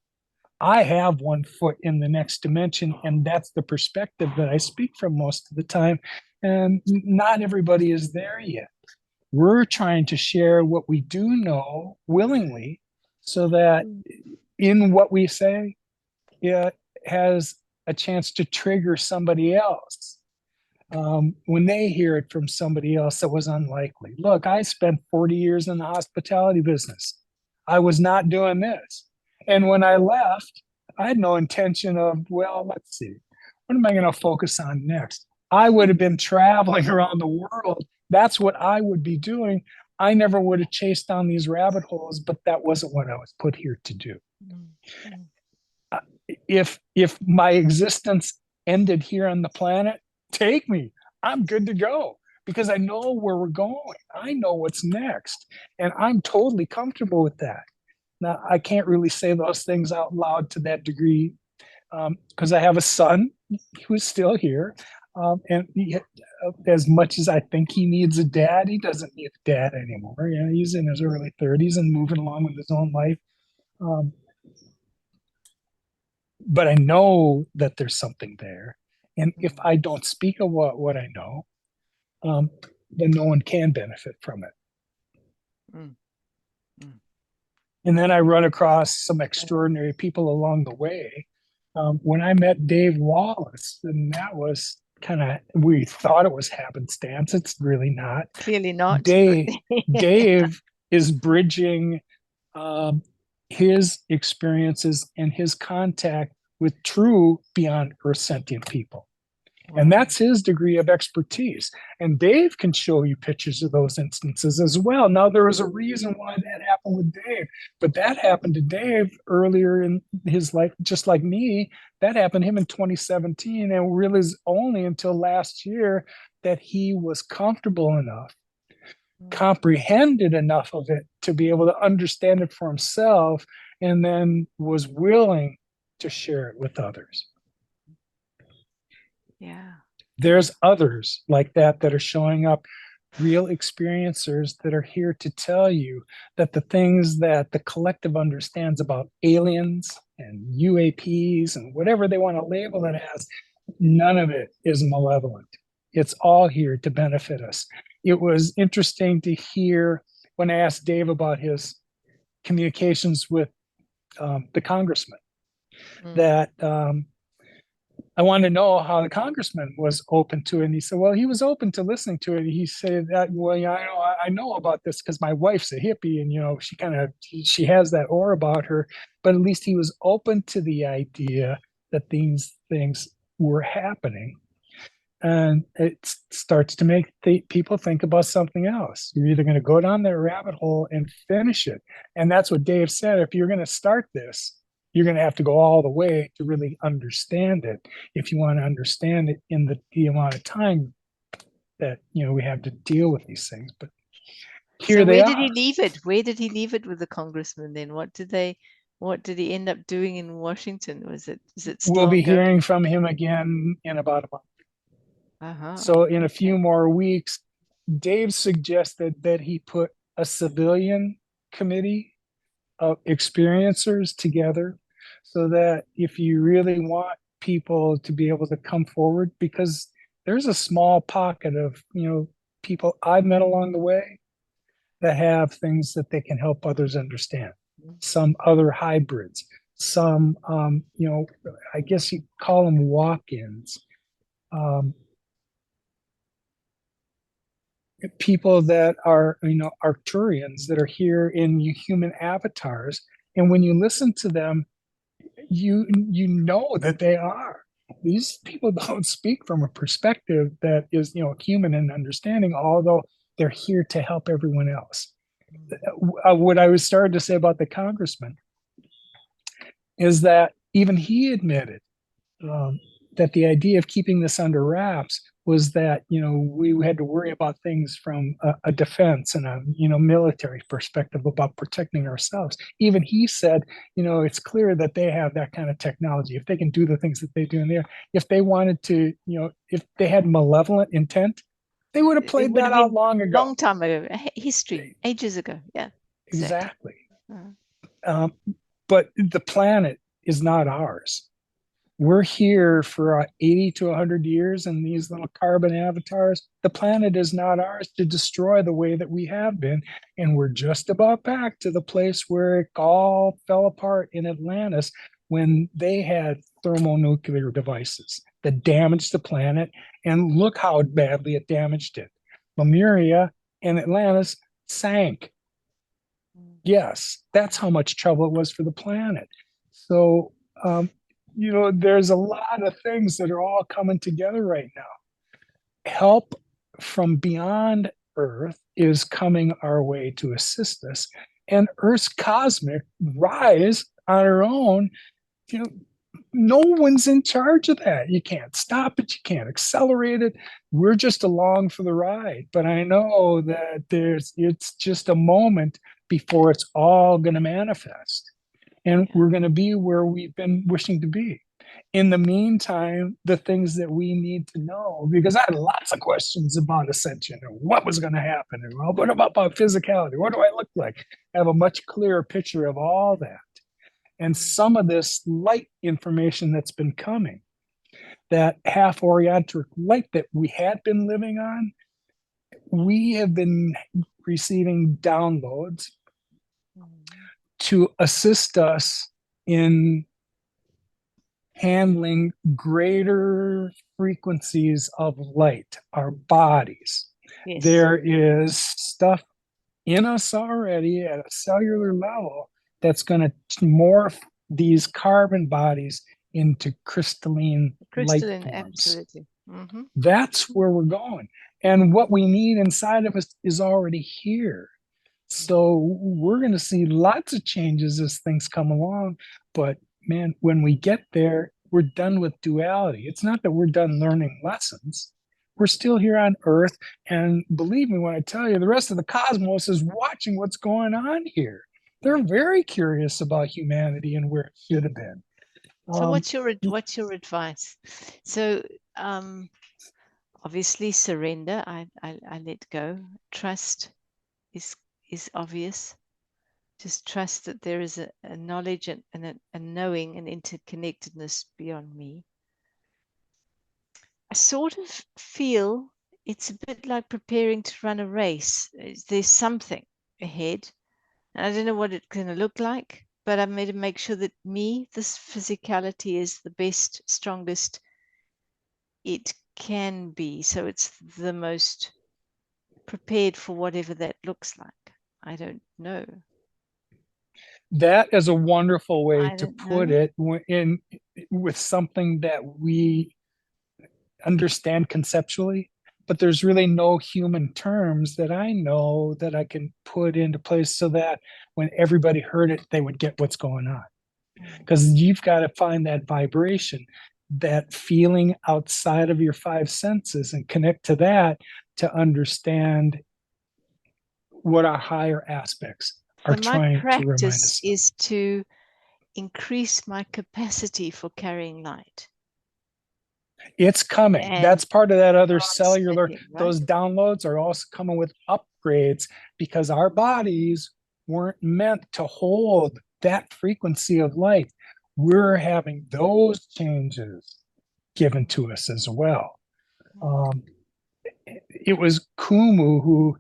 Speaker 2: I have one foot in the next dimension, and that's the perspective that I speak from most of the time. And not everybody is there yet. We're trying to share what we do know willingly so that in what we say, it has a chance to trigger somebody else when they hear it from somebody else that was unlikely. Look, I spent 40 years in the hospitality business. I was not doing this. And when I left, I had no intention of, well, let's see, what am I going to focus on next? I would have been traveling around the world. That's what I would be doing. I never would have chased down these rabbit holes, but that wasn't what I was put here to do.
Speaker 1: Mm. Mm.
Speaker 2: If my existence ended here on the planet, take me. I'm good to go because I know where we're going. I know what's next, and I'm totally comfortable with that. Now, I can't really say those things out loud to that degree because I have a son who's still here. And as much as I think he needs a dad, he doesn't need a dad anymore. Yeah, he's in his early 30s and moving along with his own life. Um, but I know that there's something there. And if
Speaker 1: Mm.
Speaker 2: I don't speak of what I know, um, then no one can benefit from it.
Speaker 1: Mm. Mm.
Speaker 2: And then I run across some extraordinary people along the way. When I met Dave Wallace, and that was kind of, we thought it was happenstance. It's really not.
Speaker 1: Clearly not, but
Speaker 2: Dave, Dave is bridging um, his experiences and his contact with true beyond earth sentient people. And
Speaker 1: wow.
Speaker 2: that's his degree of expertise. And Dave can show you pictures of those instances as well. Now, there was a reason why that happened with Dave, but that happened to Dave earlier in his life, just like me. That happened to him in 2017. And really is only until last year that he was comfortable enough,
Speaker 1: Mm.
Speaker 2: comprehended enough of it to be able to understand it for himself, and then was willing to share it with others.
Speaker 1: Yeah.
Speaker 2: There's others like that are showing up, real experiencers that are here to tell you that the things that the collective understands about aliens and UAPs and whatever they want to label it as, none of it is malevolent. It's all here to benefit us. It was interesting to hear when I asked Dave about his communications with the congressman
Speaker 1: Mm.
Speaker 2: that I wanted to know how the congressman was open to it. And he said, well, he was open to listening to it. He said that, well, yeah, I know I know about this because my wife's a hippie, and she has that aura about her. But at least he was open to the idea that these things were happening, and it starts to make people think about something else. You're either going to go down that rabbit hole and finish it, and that's what Dave said. If you're going to start this, you're going to have to go all the way to really understand it. If you want to understand it in the amount of time that we have to deal with these things, but here
Speaker 1: So
Speaker 2: they
Speaker 1: where did
Speaker 2: are.
Speaker 1: he leave it? Where did he leave it with the congressman then? What did he end up doing in Washington? Is it still
Speaker 2: We'll be
Speaker 1: ongoing?
Speaker 2: hearing from him again in about a month.
Speaker 1: Uh-huh.
Speaker 2: So in a
Speaker 1: Okay.
Speaker 2: few more weeks, Dave suggested that he put a civilian committee of experiencers together so that if you really want people to be able to come forward, because there's a small pocket of people I've met along the way that have things that they can help others understand, some other hybrids, some I guess you call them walk-ins, um, people that are Arcturians that are here in human avatars, and when you listen to them, you know that they are. These people don't speak from a perspective that is human and understanding, although they're here to help everyone else. What I was starting to say about the congressman is that even he admitted um, that the idea of keeping this under wraps was that we had to worry about things from a defense and a military perspective about protecting ourselves. Even he said, it's clear that they have that kind of technology. If they can do the things that they do in there, if they wanted to, if they had malevolent intent, they would have
Speaker 1: It
Speaker 2: played
Speaker 1: would
Speaker 2: that
Speaker 1: have
Speaker 2: out
Speaker 1: been
Speaker 2: long ago.
Speaker 1: long time ago, history, ages ago. Yeah, exactly.
Speaker 2: Exactly.
Speaker 1: Uh,
Speaker 2: Um, but the planet is not ours. We're here for 80 to 100 years in these little carbon avatars. The planet is not ours to destroy the way that we have been. And we're just about back to the place where it all fell apart in Atlantis when they had thermonuclear devices that damaged the planet. And look how badly it damaged it. Lemuria and Atlantis sank. Yes, that's how much trouble it was for the planet. So, there's a lot of things that are all coming together right now. Help from beyond Earth is coming our way to assist us. And Earth's cosmic rise on her own, you know, no one's in charge of that. You can't stop it, you can't accelerate it. We're just along for the ride. But I know that it's just a moment before it's all going to manifest. And
Speaker 1: yeah.
Speaker 2: we're going to be where we've been wishing to be. In the meantime, the things that we need to know, because I had lots of questions about ascension and what was going to happen, and what about physicality? What do I look like? I have a much clearer picture of all that. And some of this light information that's been coming, that half orientric light that we had been living on, we have been receiving downloads to assist us in handling greater frequencies of light, our bodies.
Speaker 1: Yes.
Speaker 2: There is stuff in us already at a cellular level that's going to morph these carbon bodies into crystalline light
Speaker 1: Crystalline,
Speaker 2: forms.
Speaker 1: absolutely. Mm-hmm.
Speaker 2: That's where we're going. And what we need inside of us is already here. So we're going to see lots of changes as things come along. But man, when we get there, we're done with duality. It's not that we're done learning lessons. We're still here on Earth. And believe me when I tell you, the rest of the cosmos is watching what's going on here. They're very curious about humanity and where it should have been.
Speaker 1: So
Speaker 2: Um,
Speaker 1: what's your advice? So obviously surrender. I let go. Trust is is obvious. Just trust that there is a knowledge and a knowing and interconnectedness beyond me. I sort of feel it's a bit like preparing to run a race. There's something ahead. And I don't know what it's going to look like, but I'm going to make sure that this physicality is the best, strongest it can be. So it's the most prepared for whatever that looks like. I don't know.
Speaker 2: That is a wonderful way
Speaker 1: I
Speaker 2: to
Speaker 1: don't
Speaker 2: put
Speaker 1: know.
Speaker 2: it in with something that we understand conceptually, but there's really no human terms that I know that I can put into place so that when everybody heard it, they would get what's going on. Because you've got to find that vibration, that feeling outside of your five senses and connect to that to understand what our higher aspects are
Speaker 1: So my
Speaker 2: trying to remind
Speaker 1: practice
Speaker 2: us of.
Speaker 1: is to increase my capacity for carrying light
Speaker 2: It's coming.
Speaker 1: and
Speaker 2: That's part of that other cellular,
Speaker 1: transmitting, right?
Speaker 2: those downloads are also coming with upgrades because our bodies weren't meant to hold that frequency of light. We're having those changes given to us as well. Um, it was Kumu who,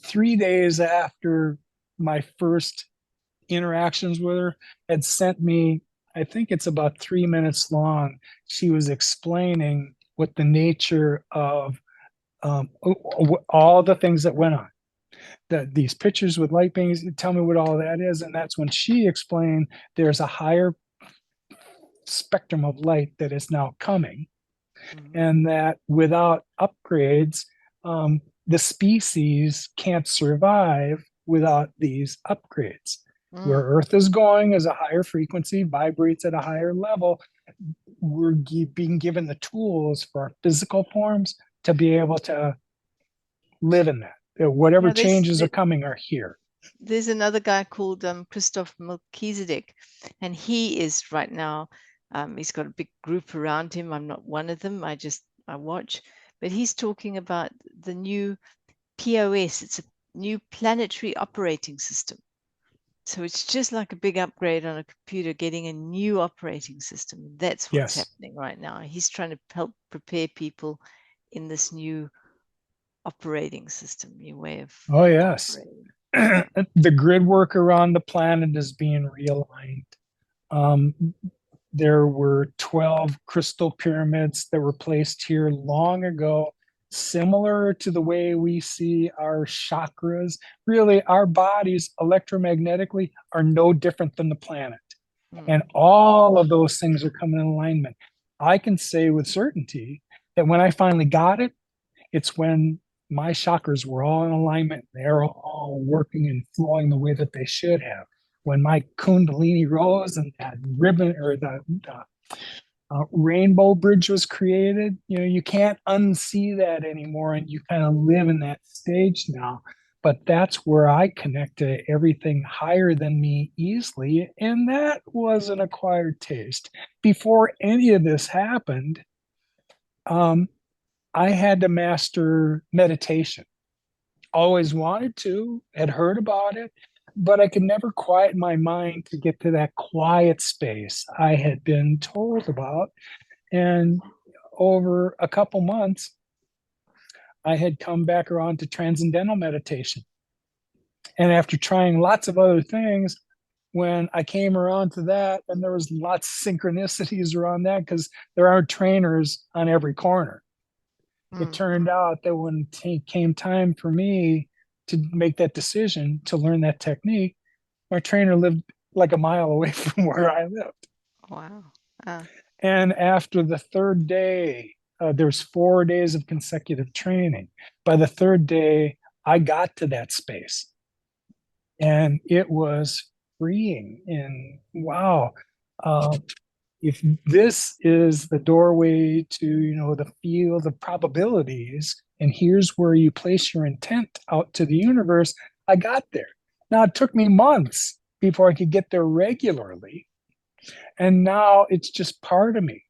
Speaker 2: 3 days after my first interactions with her, had sent me, I think it's about 3 minutes long. She was explaining what the nature of all the things that went on. That these pictures with light beings, tell me what all that is. And that's when she explained there's a higher spectrum of light that is now coming, and that without upgrades, the species can't survive without these upgrades. Where Earth is going is a higher frequency, vibrates at a higher level. We're being given the tools for our physical forms to be able to live in that. Whatever
Speaker 1: Yeah,
Speaker 2: changes are coming are here.
Speaker 1: there's another guy called Christoph Melchizedek, and he is right now. He's got a big group around him. I'm not one of them. I watch, but he's talking about the new POS. It's a new planetary operating system. So it's just like a big upgrade on a computer, getting a new operating system. That's what's
Speaker 2: Yes.
Speaker 1: happening right now. He's trying to help prepare people in this new operating system, new way of
Speaker 2: Oh, yes.
Speaker 1: operating.
Speaker 2: The grid work around the planet is being realigned. Um, there were 12 crystal pyramids that were placed here long ago, similar to the way we see our chakras. Really, our bodies electromagnetically are no different than the planet. And all of those things are coming in alignment. I can say with certainty that when I finally got it, it's when my chakras were all in alignment. They're all working and flowing the way that they should have. When my Kundalini rose and that ribbon or the rainbow bridge was created, you can't unsee that anymore. And you kind of live in that stage now. But that's where I connect to everything higher than me easily. And that was an acquired taste. Before any of this happened, I had to master meditation. Always wanted to, had heard about it, but I could never quiet my mind to get to that quiet space I had been told about. And over a couple months, I had come back around to transcendental meditation. And after trying lots of other things, when I came around to that, and there was lots of synchronicities around that because there are trainers on every corner. It turned out that when it came time for me to make that decision to learn that technique, my trainer lived like a mile away from where I lived.
Speaker 1: Wow.
Speaker 2: And after the third day, there's 4 days of consecutive training. By the third day, I got to that space, and it was freeing. And wow, if this is the doorway to the field of probabilities, and here's where you place your intent out to the universe, I got there. Now it took me months before I could get there regularly, and now it's just part of me.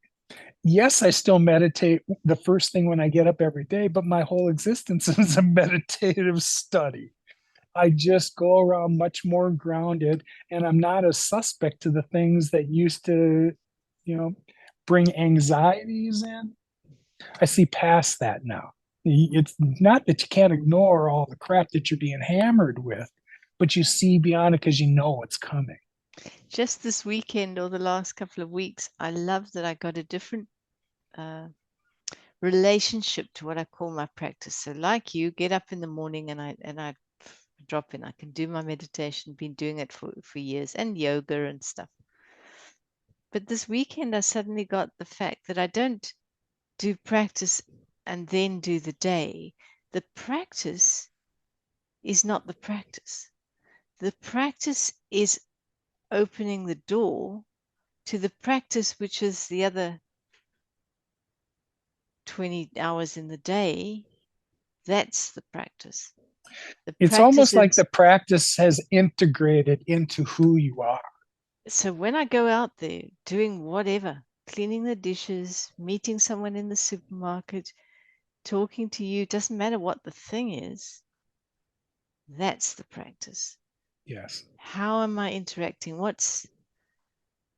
Speaker 2: Yes, I still meditate the first thing when I get up every day, but my whole existence is a meditative study. I just go around much more grounded, and I'm not as suspect to the things that used to, you know, bring anxieties in. I see past that now. It's not that you can't ignore all the crap that you're being hammered with, but you see beyond it because you know what's coming.
Speaker 1: Just this weekend or the last couple of weeks, I love that I got a different relationship to what I call my practice. So like you, get up in the morning and I drop in. I can do my meditation, been doing it for years, and yoga and stuff. But this weekend I suddenly got the fact that I don't do practice and then do the day. The practice is not the practice. The practice is opening the door to the practice, which is the other 20 hours in the day. That's the practice. The
Speaker 2: It's
Speaker 1: practice
Speaker 2: almost like
Speaker 1: is,
Speaker 2: the practice has integrated into who you are.
Speaker 1: so when I go out there doing whatever, cleaning the dishes, meeting someone in the supermarket, talking to you, doesn't matter what the thing is, that's the practice.
Speaker 2: Yes.
Speaker 1: How am I interacting?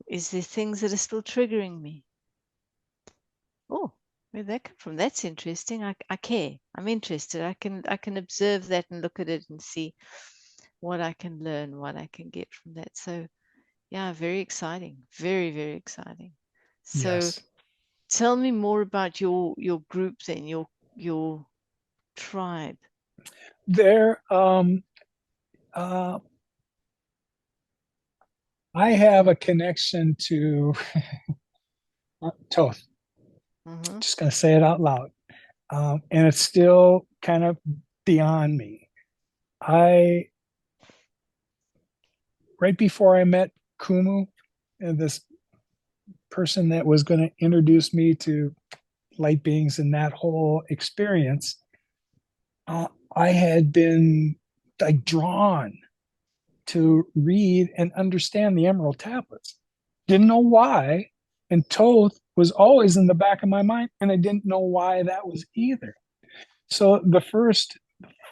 Speaker 1: Is there things that are still triggering me? Oh, where'd that come from? That's interesting. I care. I'm interested. I can observe that and look at it and see what I can learn, what I can get from that. So yeah, very exciting. Very, very exciting. So
Speaker 2: Yes.
Speaker 1: tell me more about your group then, your tribe.
Speaker 2: There, I have a connection to Toth.
Speaker 1: Mm-hmm.
Speaker 2: Just going to say it out loud. And it's still kind of beyond me. I, right before I met Kumu, this person that was going to introduce me to light beings and that whole experience, I had been like drawn to read and understand the Emerald Tablets. Didn't know why. And Toth was always in the back of my mind, and I didn't know why that was either. So the first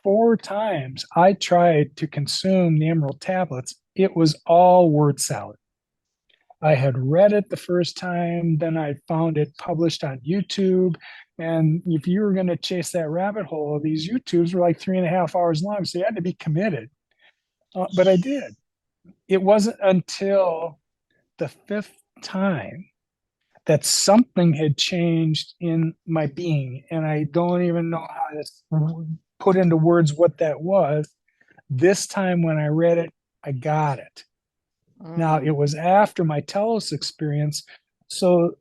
Speaker 2: 4 times I tried to consume the Emerald Tablets, it was all word salad. I had read it the first time, then I found it published on YouTube. And if you were going to chase that rabbit hole, these YouTubes were like 3.5 hours long. So you had to be committed. But I did. It wasn't until the fifth time that something had changed in my being. And I don't even know how to put into words what that was. This time when I read it, I got it. Now, it
Speaker 1: Mm.
Speaker 2: was after my Telos experience. So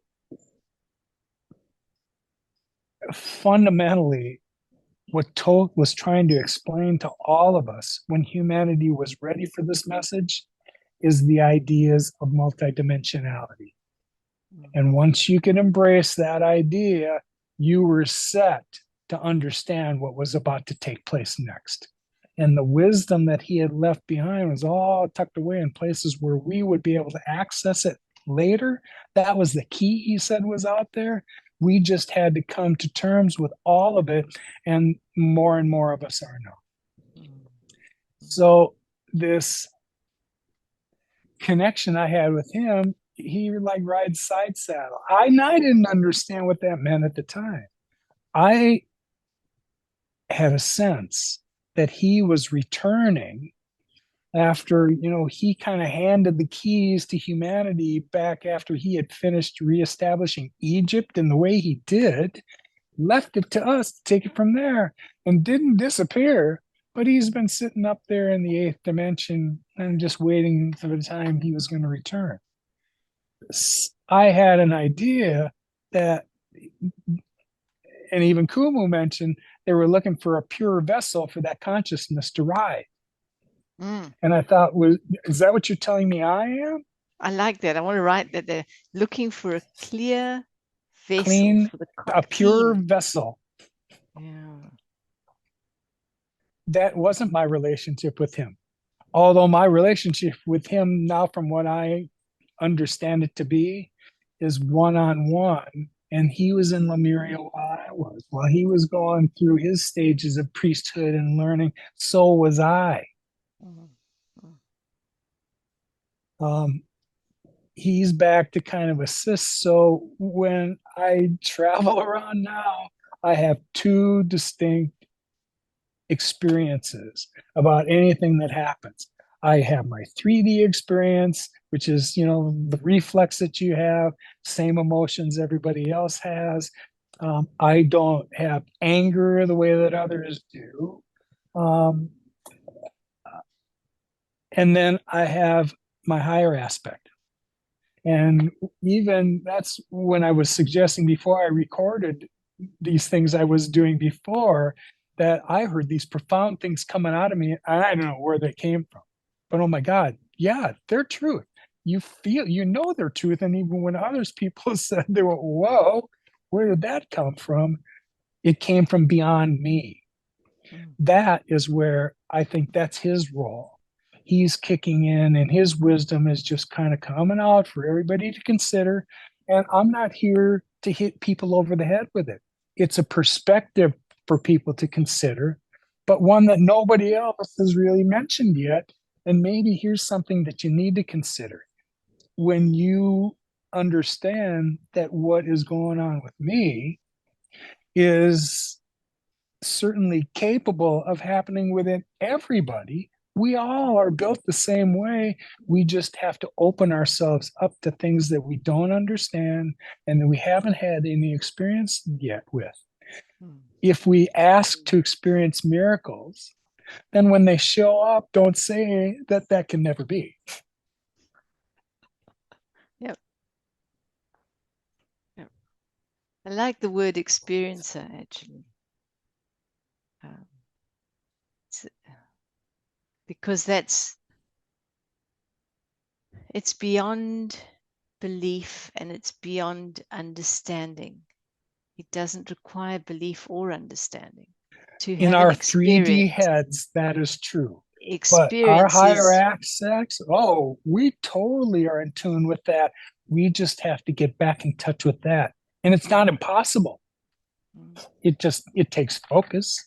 Speaker 2: fundamentally, what Toth was trying to explain to all of us when humanity was ready for this message is the ideas of multidimensionality. And
Speaker 1: Mm.
Speaker 2: once you could embrace that idea, you were set to understand what was about to take place next. And the wisdom that he had left behind was all tucked away in places where we would be able to access it later. That was the key, he said, was out there. We just had to come to terms with all of it, and more of us are now.
Speaker 1: Mm.
Speaker 2: So, this connection I had with him, he like rides side saddle. I didn't understand what that meant at the time. I had a sense that he was returning after, he kind of handed the keys to humanity back after he had finished reestablishing Egypt in the way he did, left it to us to take it from there and didn't disappear. But he's been sitting up there in the eighth dimension and just waiting for the time he was going to return. I had an idea that, and even Kumu mentioned, they were looking for a pure vessel for that consciousness to ride.
Speaker 1: Mm.
Speaker 2: And I thought, is that what you're telling me I am?
Speaker 1: I like that. I want to write that they're looking for a clear vessel
Speaker 2: Clean,
Speaker 1: for the
Speaker 2: a pure
Speaker 1: clean.
Speaker 2: vessel.
Speaker 1: Yeah.
Speaker 2: That wasn't my relationship with him. Although my relationship with him now, from what I understand it to be, is one on one. And he was in Lemuria while I was. While he was going through his stages of priesthood and learning, so was I.
Speaker 1: Mm. Mm.
Speaker 2: Um, he's back to kind of assist. So when I travel around now, I have two distinct experiences about anything that happens. I have my 3D experience, which is, the reflex that you have, same emotions everybody else has. I don't have anger the way that others do. Um, and then I have my higher aspect. And even that's when I was suggesting before I recorded these things I was doing before, that I heard these profound things coming out of me. I don't know where they came from, but oh my God, yeah, they're truth. You feel, you know, they're truth. And even when others people said, they went, whoa, where did that come from? It came from beyond me.
Speaker 1: Mm.
Speaker 2: That is where I think that's his role. He's kicking in, and his wisdom is just kind of coming out for everybody to consider. And I'm not here to hit people over the head with it. It's a perspective for people to consider, but one that nobody else has really mentioned yet. And maybe here's something that you need to consider when you understand that what is going on with me is certainly capable of happening within everybody. We all are built the same way. We just have to open ourselves up to things that we don't understand and that we haven't had any experience yet with.
Speaker 1: Mm.
Speaker 2: If we ask to experience miracles, then when they show up, don't say that that can never be.
Speaker 1: Yep. Yep. I like the word experiencer actually. Um, because it's beyond belief and it's beyond understanding. It doesn't require belief or understanding to
Speaker 2: In
Speaker 1: have an
Speaker 2: our 3D
Speaker 1: experience.
Speaker 2: heads, that is true. But our
Speaker 1: Experience
Speaker 2: higher
Speaker 1: is
Speaker 2: aspects, oh, we totally are in tune with that. We just have to get back in touch with that. And it's not impossible.
Speaker 1: mm,
Speaker 2: It takes focus.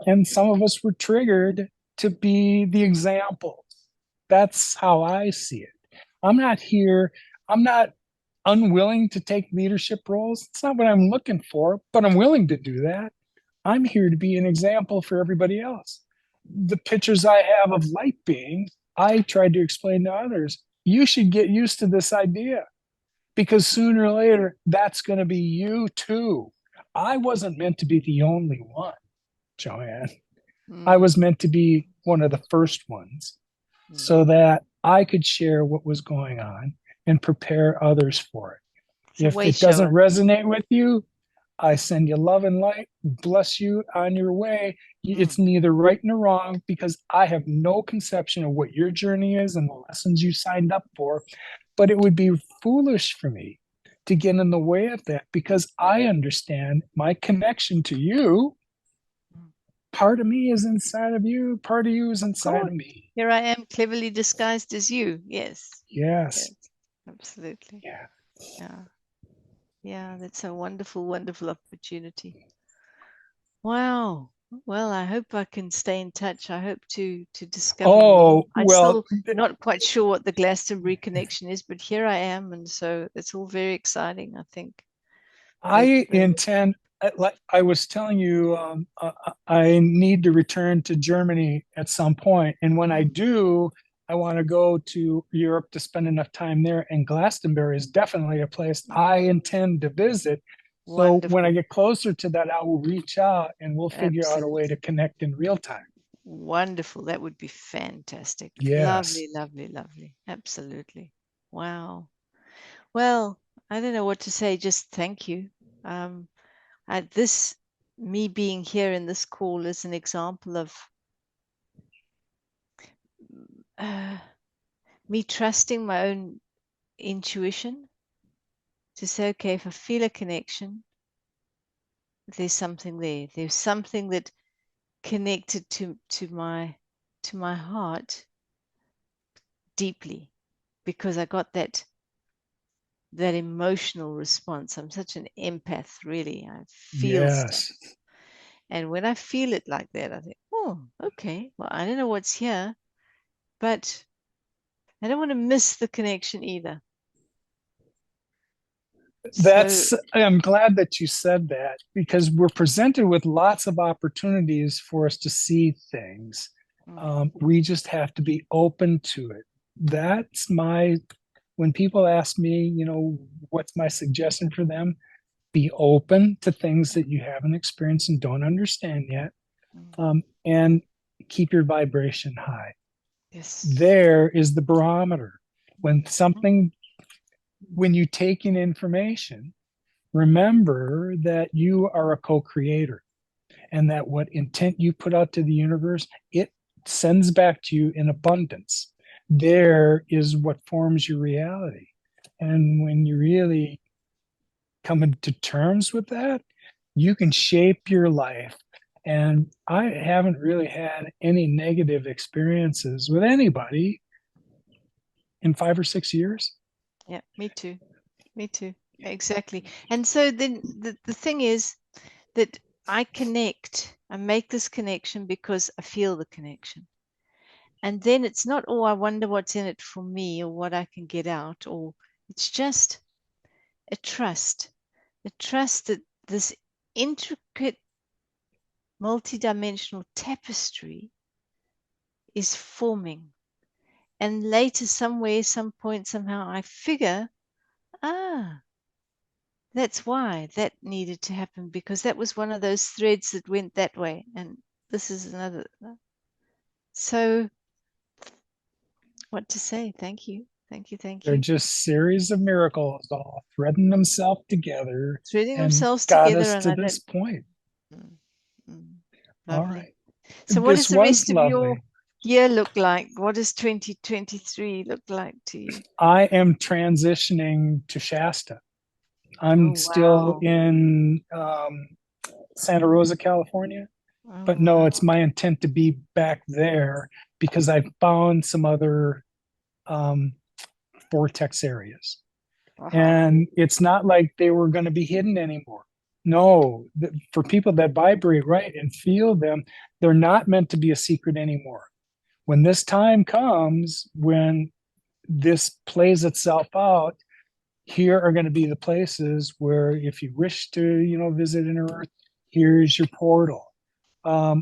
Speaker 2: And some of us were triggered to be the example. That's how I see it. I'm not here, I'm not unwilling to take leadership roles. It's not what I'm looking for, but I'm willing to do that. I'm here to be an example for everybody else. The pictures I have of light beings, I tried to explain to others. You should get used to this idea because sooner or later, that's going to be you too. I wasn't meant to be the only one, Joanne. I
Speaker 1: mm,
Speaker 2: was meant to be one of the first ones
Speaker 1: mm.
Speaker 2: so that I could share what was going on and prepare others for it.
Speaker 1: It's a
Speaker 2: If
Speaker 1: way
Speaker 2: it doesn't
Speaker 1: shower.
Speaker 2: resonate with you, I send you love and light, bless you on your way.
Speaker 1: Mm.
Speaker 2: It's neither right nor wrong because I have no conception of what your journey is and the lessons you signed up for. But it would be foolish for me to get in the way of that because I understand my connection to you.
Speaker 1: Mm.
Speaker 2: Part of me is inside of you, part of you is
Speaker 1: Of
Speaker 2: inside
Speaker 1: course.
Speaker 2: of me.
Speaker 1: Here I am, cleverly disguised as you. Yes.
Speaker 2: Yes.
Speaker 1: Yes. Absolutely.
Speaker 2: Yeah.
Speaker 1: Yeah. Yeah. That's a wonderful, wonderful opportunity. Wow. Well, I hope I can stay in touch. I hope to discover more.
Speaker 2: Oh,
Speaker 1: I
Speaker 2: well,
Speaker 1: still not quite sure what the Glastonbury connection is, but here I am, and so it's all very exciting. I think that
Speaker 2: I intend, like I was telling you, I need to return to Germany at some point. And when I
Speaker 1: mm,
Speaker 2: do, I want to go to Europe to spend enough time there. And Glastonbury is definitely a place I
Speaker 1: mm,
Speaker 2: intend to visit. So when I
Speaker 1: wonderful,
Speaker 2: get closer to that, I will reach out and we'll figure out a way
Speaker 1: absolutely
Speaker 2: to connect in real time.
Speaker 1: wonderful. That would be fantastic.
Speaker 2: Yes.
Speaker 1: Lovely, lovely, lovely. Absolutely. Wow. Well, I don't know what to say. Just thank you. Um, this me being here in this call is an example of uh, me trusting my own intuition to say, okay, if I feel a connection, there's something there. There's something that connected to my heart deeply because I got that emotional response. I'm such an empath, really. I feel stuff.
Speaker 2: Yes.
Speaker 1: And when I feel it like that, I think, oh, okay, well, I don't know what's here, but I don't want to miss the connection either. So,
Speaker 2: I'm glad that you said that because we're presented with lots of opportunities for us to see things.
Speaker 1: mm,
Speaker 2: We just have to be open to it. That's my, when people ask me, what's my suggestion for them? Be open to things that you haven't experienced and don't understand yet,
Speaker 1: Mm.
Speaker 2: and keep your vibration high.
Speaker 1: Yes.
Speaker 2: There is the barometer. When
Speaker 1: Mhm.
Speaker 2: something, when you take in information, remember that you are a co-creator and that what intent you put out to the universe, it sends back to you in abundance. There is what forms your reality. And when you really come into terms with that, you can shape your life. And I haven't really had any negative experiences with anybody in 5 or 6 years.
Speaker 1: Yeah, me too. Me too. Exactly. And so then the thing is that I make this connection because I feel the connection. And then it's not, oh, I wonder what's in it for me or what I can get out, or it's just a trust, a trust that this intricate, multidimensional tapestry is forming. And later, somewhere, some point, somehow, I figure, ah, that's why that needed to happen because that was one of those threads that went that way. And this is another. So, what to say? Thank you. Thank you. Thank
Speaker 2: They're
Speaker 1: you.
Speaker 2: just series of miracles all threading themselves together
Speaker 1: Threading
Speaker 2: and
Speaker 1: themselves
Speaker 2: got
Speaker 1: together.
Speaker 2: us
Speaker 1: And
Speaker 2: to
Speaker 1: I
Speaker 2: this
Speaker 1: don't.
Speaker 2: point.
Speaker 1: Mm, mm,
Speaker 2: All
Speaker 1: lovely.
Speaker 2: right.
Speaker 1: So, what does
Speaker 2: This
Speaker 1: the
Speaker 2: was
Speaker 1: rest of your
Speaker 2: lovely.
Speaker 1: year look like? What does 2023 look like to you?
Speaker 2: I am transitioning to Shasta.
Speaker 1: Oh,
Speaker 2: I'm still
Speaker 1: wow.
Speaker 2: in Santa Rosa, California,
Speaker 1: Oh,
Speaker 2: but no, it's
Speaker 1: wow.
Speaker 2: my intent to be back there because I found some other um, vortex areas.
Speaker 1: Wow.
Speaker 2: And it's not like they were going to be hidden anymore. No, for people that vibrate right and feel them, they're not meant to be a secret anymore. When this time comes, when this plays itself out, here are going to be the places where if you wish to, visit inner earth, here's your portal.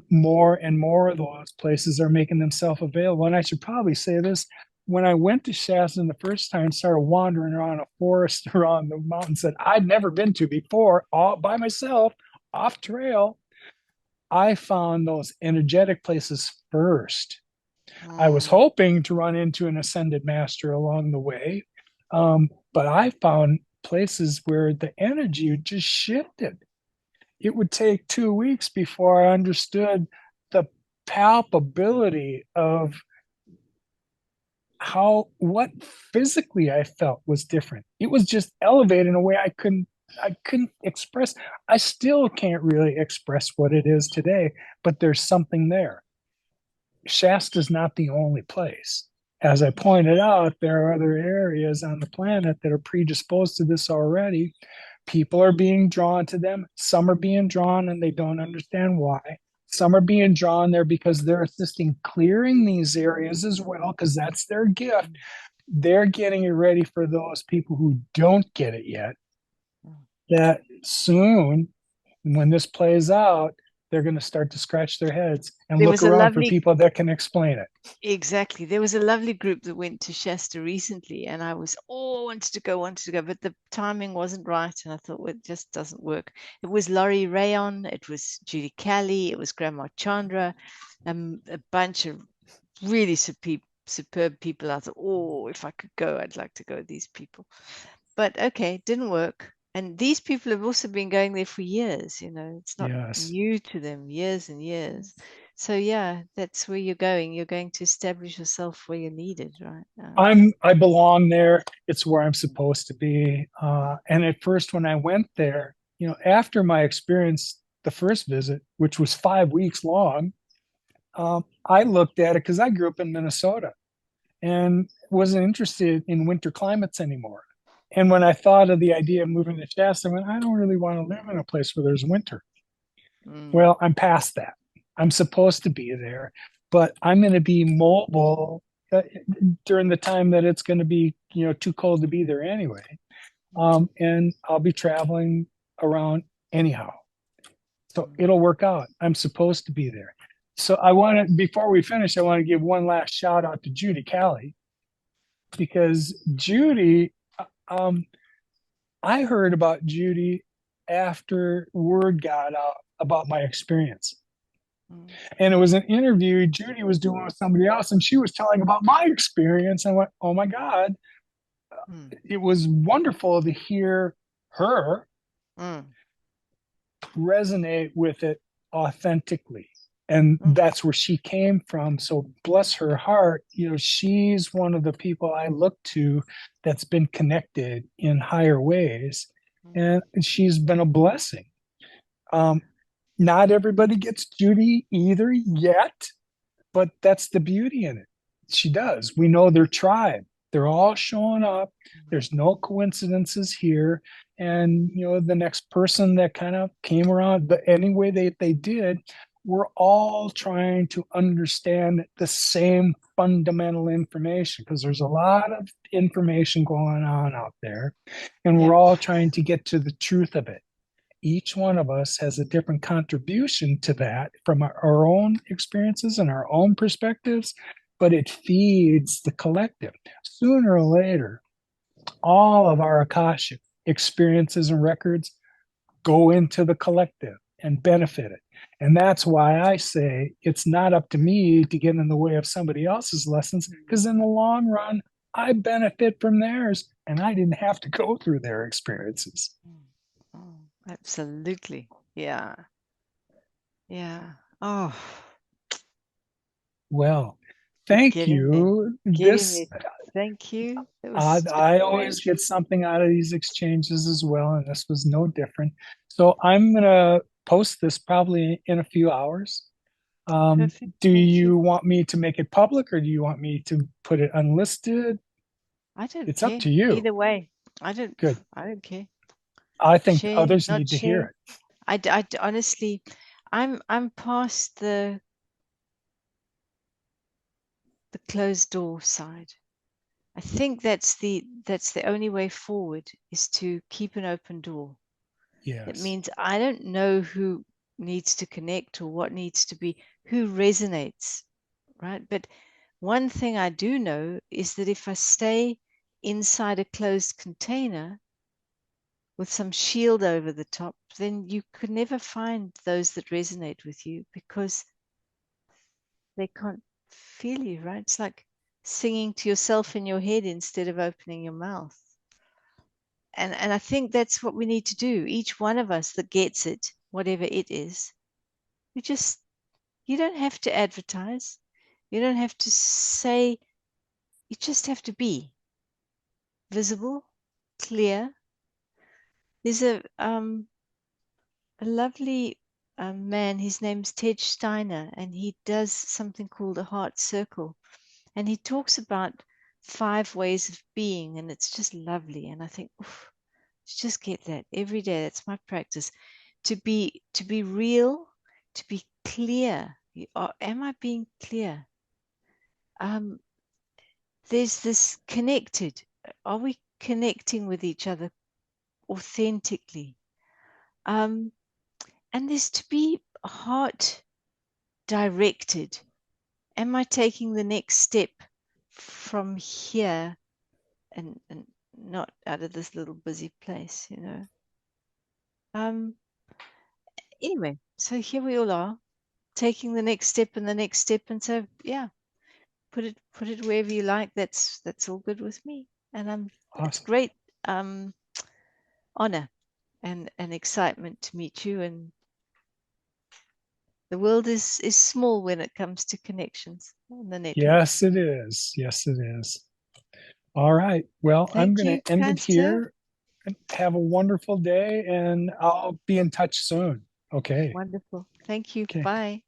Speaker 2: More and more of those places are making themselves available. And I should probably say this, when I went to Shasta the first time, started wandering around a forest around the mountains that I'd never been to before, all by myself, off trail, I found those energetic places first. I was
Speaker 1: Mm.
Speaker 2: hoping to run into an ascended master along the way, but I found places where the energy just shifted. It would take 2 weeks before I understood the palpability of what physically I felt was different. It was just elevated in a way I couldn't express. I still can't really express what it is today, but there's something there. Shasta's not the only place. As I pointed out, there are other areas on the planet that are predisposed to this already. People are being drawn to them. Some are being drawn and they don't understand why. Some are being drawn there because they're assisting clearing these areas as well, because that's their gift. They're getting it ready for those people who don't get it yet. That soon, when this plays out, they're going to start to scratch their heads and
Speaker 1: There
Speaker 2: look
Speaker 1: was a
Speaker 2: around for
Speaker 1: lovely
Speaker 2: people that can explain it.
Speaker 1: Exactly. There was a lovely group that went to Shasta recently, and I was, oh, wanted to go, but the timing wasn't right. And I thought, well, it just doesn't work. It was Laurie Rayon, it was Judy Cali, it was Grandma Chandra, a bunch of really superb people. I thought, oh, if I could go, I'd like to go with these people. But okay, it didn't work. And these people have also been going there for years, it's not
Speaker 2: Yes.
Speaker 1: new to them, years and years. So yeah, that's where you're going. You're going to establish yourself where you're needed, right?
Speaker 2: I belong there. It's where I'm supposed to be. And at first, when I went there, after my experience, the first visit, which was 5 weeks long, I looked at it because I grew up in Minnesota and wasn't interested in winter climates anymore. And when I thought of the idea of moving to Shasta, I went, I don't really want to live in a place where there's winter.
Speaker 1: Mm,
Speaker 2: Well, I'm past that. I'm supposed to be there, but I'm going to be mobile during the time that it's going to be, too cold to be there anyway. And I'll be traveling around anyhow. So
Speaker 1: mm,
Speaker 2: it'll work out. I'm supposed to be there. So before we finish, I want to give one last shout out to Judy Cali because Judy, um, I heard about Judy after word got out about my experience.
Speaker 1: Mm,
Speaker 2: And it was an interview Judy was doing with somebody else, and she was telling about my experience. I went, oh my God,
Speaker 1: mm,
Speaker 2: it was wonderful to hear her
Speaker 1: mm,
Speaker 2: resonate with it authentically. And
Speaker 1: mm,
Speaker 2: that's where she came from. So bless her heart, she's one of the people I look to that's been connected in higher ways.
Speaker 1: mm.
Speaker 2: And she's been a blessing. Um, Not everybody gets Judy either yet, but that's the beauty in it. She does. We know their tribe. They're all showing up. There's no coincidences here. And the next person that kind of came around, but anyway they did, we're all trying to understand the same fundamental information because there's a lot of information going on out there, and we're
Speaker 1: Yep.
Speaker 2: all trying to get to the truth of it. Each one of us has a different contribution to that from our own experiences and our own perspectives, but it feeds the collective. Sooner or later, all of our Akashic experiences and records go into the collective and benefit it. And that's why I say it's not up to me to get in the way of somebody else's lessons, because in the long run, I benefit from theirs and I didn't have to go through their experiences.
Speaker 1: Mm. Oh, absolutely. Yeah. Yeah. Oh,
Speaker 2: Well,
Speaker 1: we're
Speaker 2: thank
Speaker 1: getting there.
Speaker 2: you.
Speaker 1: Getting
Speaker 2: This
Speaker 1: there. Thank you. It
Speaker 2: I,
Speaker 1: was just
Speaker 2: I
Speaker 1: great.
Speaker 2: always get something out of these exchanges as well, and this was no different. So I'm gonna post this probably in a few hours.
Speaker 1: Perfect.
Speaker 2: Do
Speaker 1: Thank you.
Speaker 2: you want me to make it public, or do you want me to put it unlisted?
Speaker 1: I don't
Speaker 2: It's up
Speaker 1: care.
Speaker 2: to you.
Speaker 1: Either way. I don't
Speaker 2: Good.
Speaker 1: I don't care.
Speaker 2: I think
Speaker 1: Share,
Speaker 2: others
Speaker 1: not
Speaker 2: need to hear
Speaker 1: share.
Speaker 2: it.
Speaker 1: Honestly, I'm past the closed door side. I think that's the only way forward is to keep an open door. It
Speaker 2: Yes.
Speaker 1: means I don't know who needs to connect or what needs to be, who resonates, right? But one thing I do know is that if I stay inside a closed container with some shield over the top, then you could never find those that resonate with you because they can't feel you, right? It's like singing to yourself in your head instead of opening your mouth. And I think that's what we need to do. Each one of us that gets it, whatever it is, you just you don't have to advertise. You don't have to say, you just have to be visible, clear. There's a lovely man, his name's Ted Steiner, and he does something called a heart circle. And he talks about 5 ways of being, and it's just lovely. And I think, oof, just get that every day. That's my practice. To be real, to be clear. Am I being clear? Um, there's this connected. Are we connecting with each other authentically? Um, and there's to be heart directed. Am I taking the next step from here and not out of this little busy place? Um, anyway, so here we all are taking the next step and the next step, and so yeah, put it wherever you like. That's all good with me, and it's
Speaker 2: Awesome.
Speaker 1: great honor and excitement to meet you. And the world is small when it comes to connections on the network.
Speaker 2: Yes, it is. Yes, it is. All right. Well, I'm
Speaker 1: Thank
Speaker 2: going
Speaker 1: you,
Speaker 2: to end it
Speaker 1: Pastor.
Speaker 2: here. Have a wonderful day, and I'll be in touch soon. Okay.
Speaker 1: Wonderful. Thank you.
Speaker 2: Okay.
Speaker 1: Bye.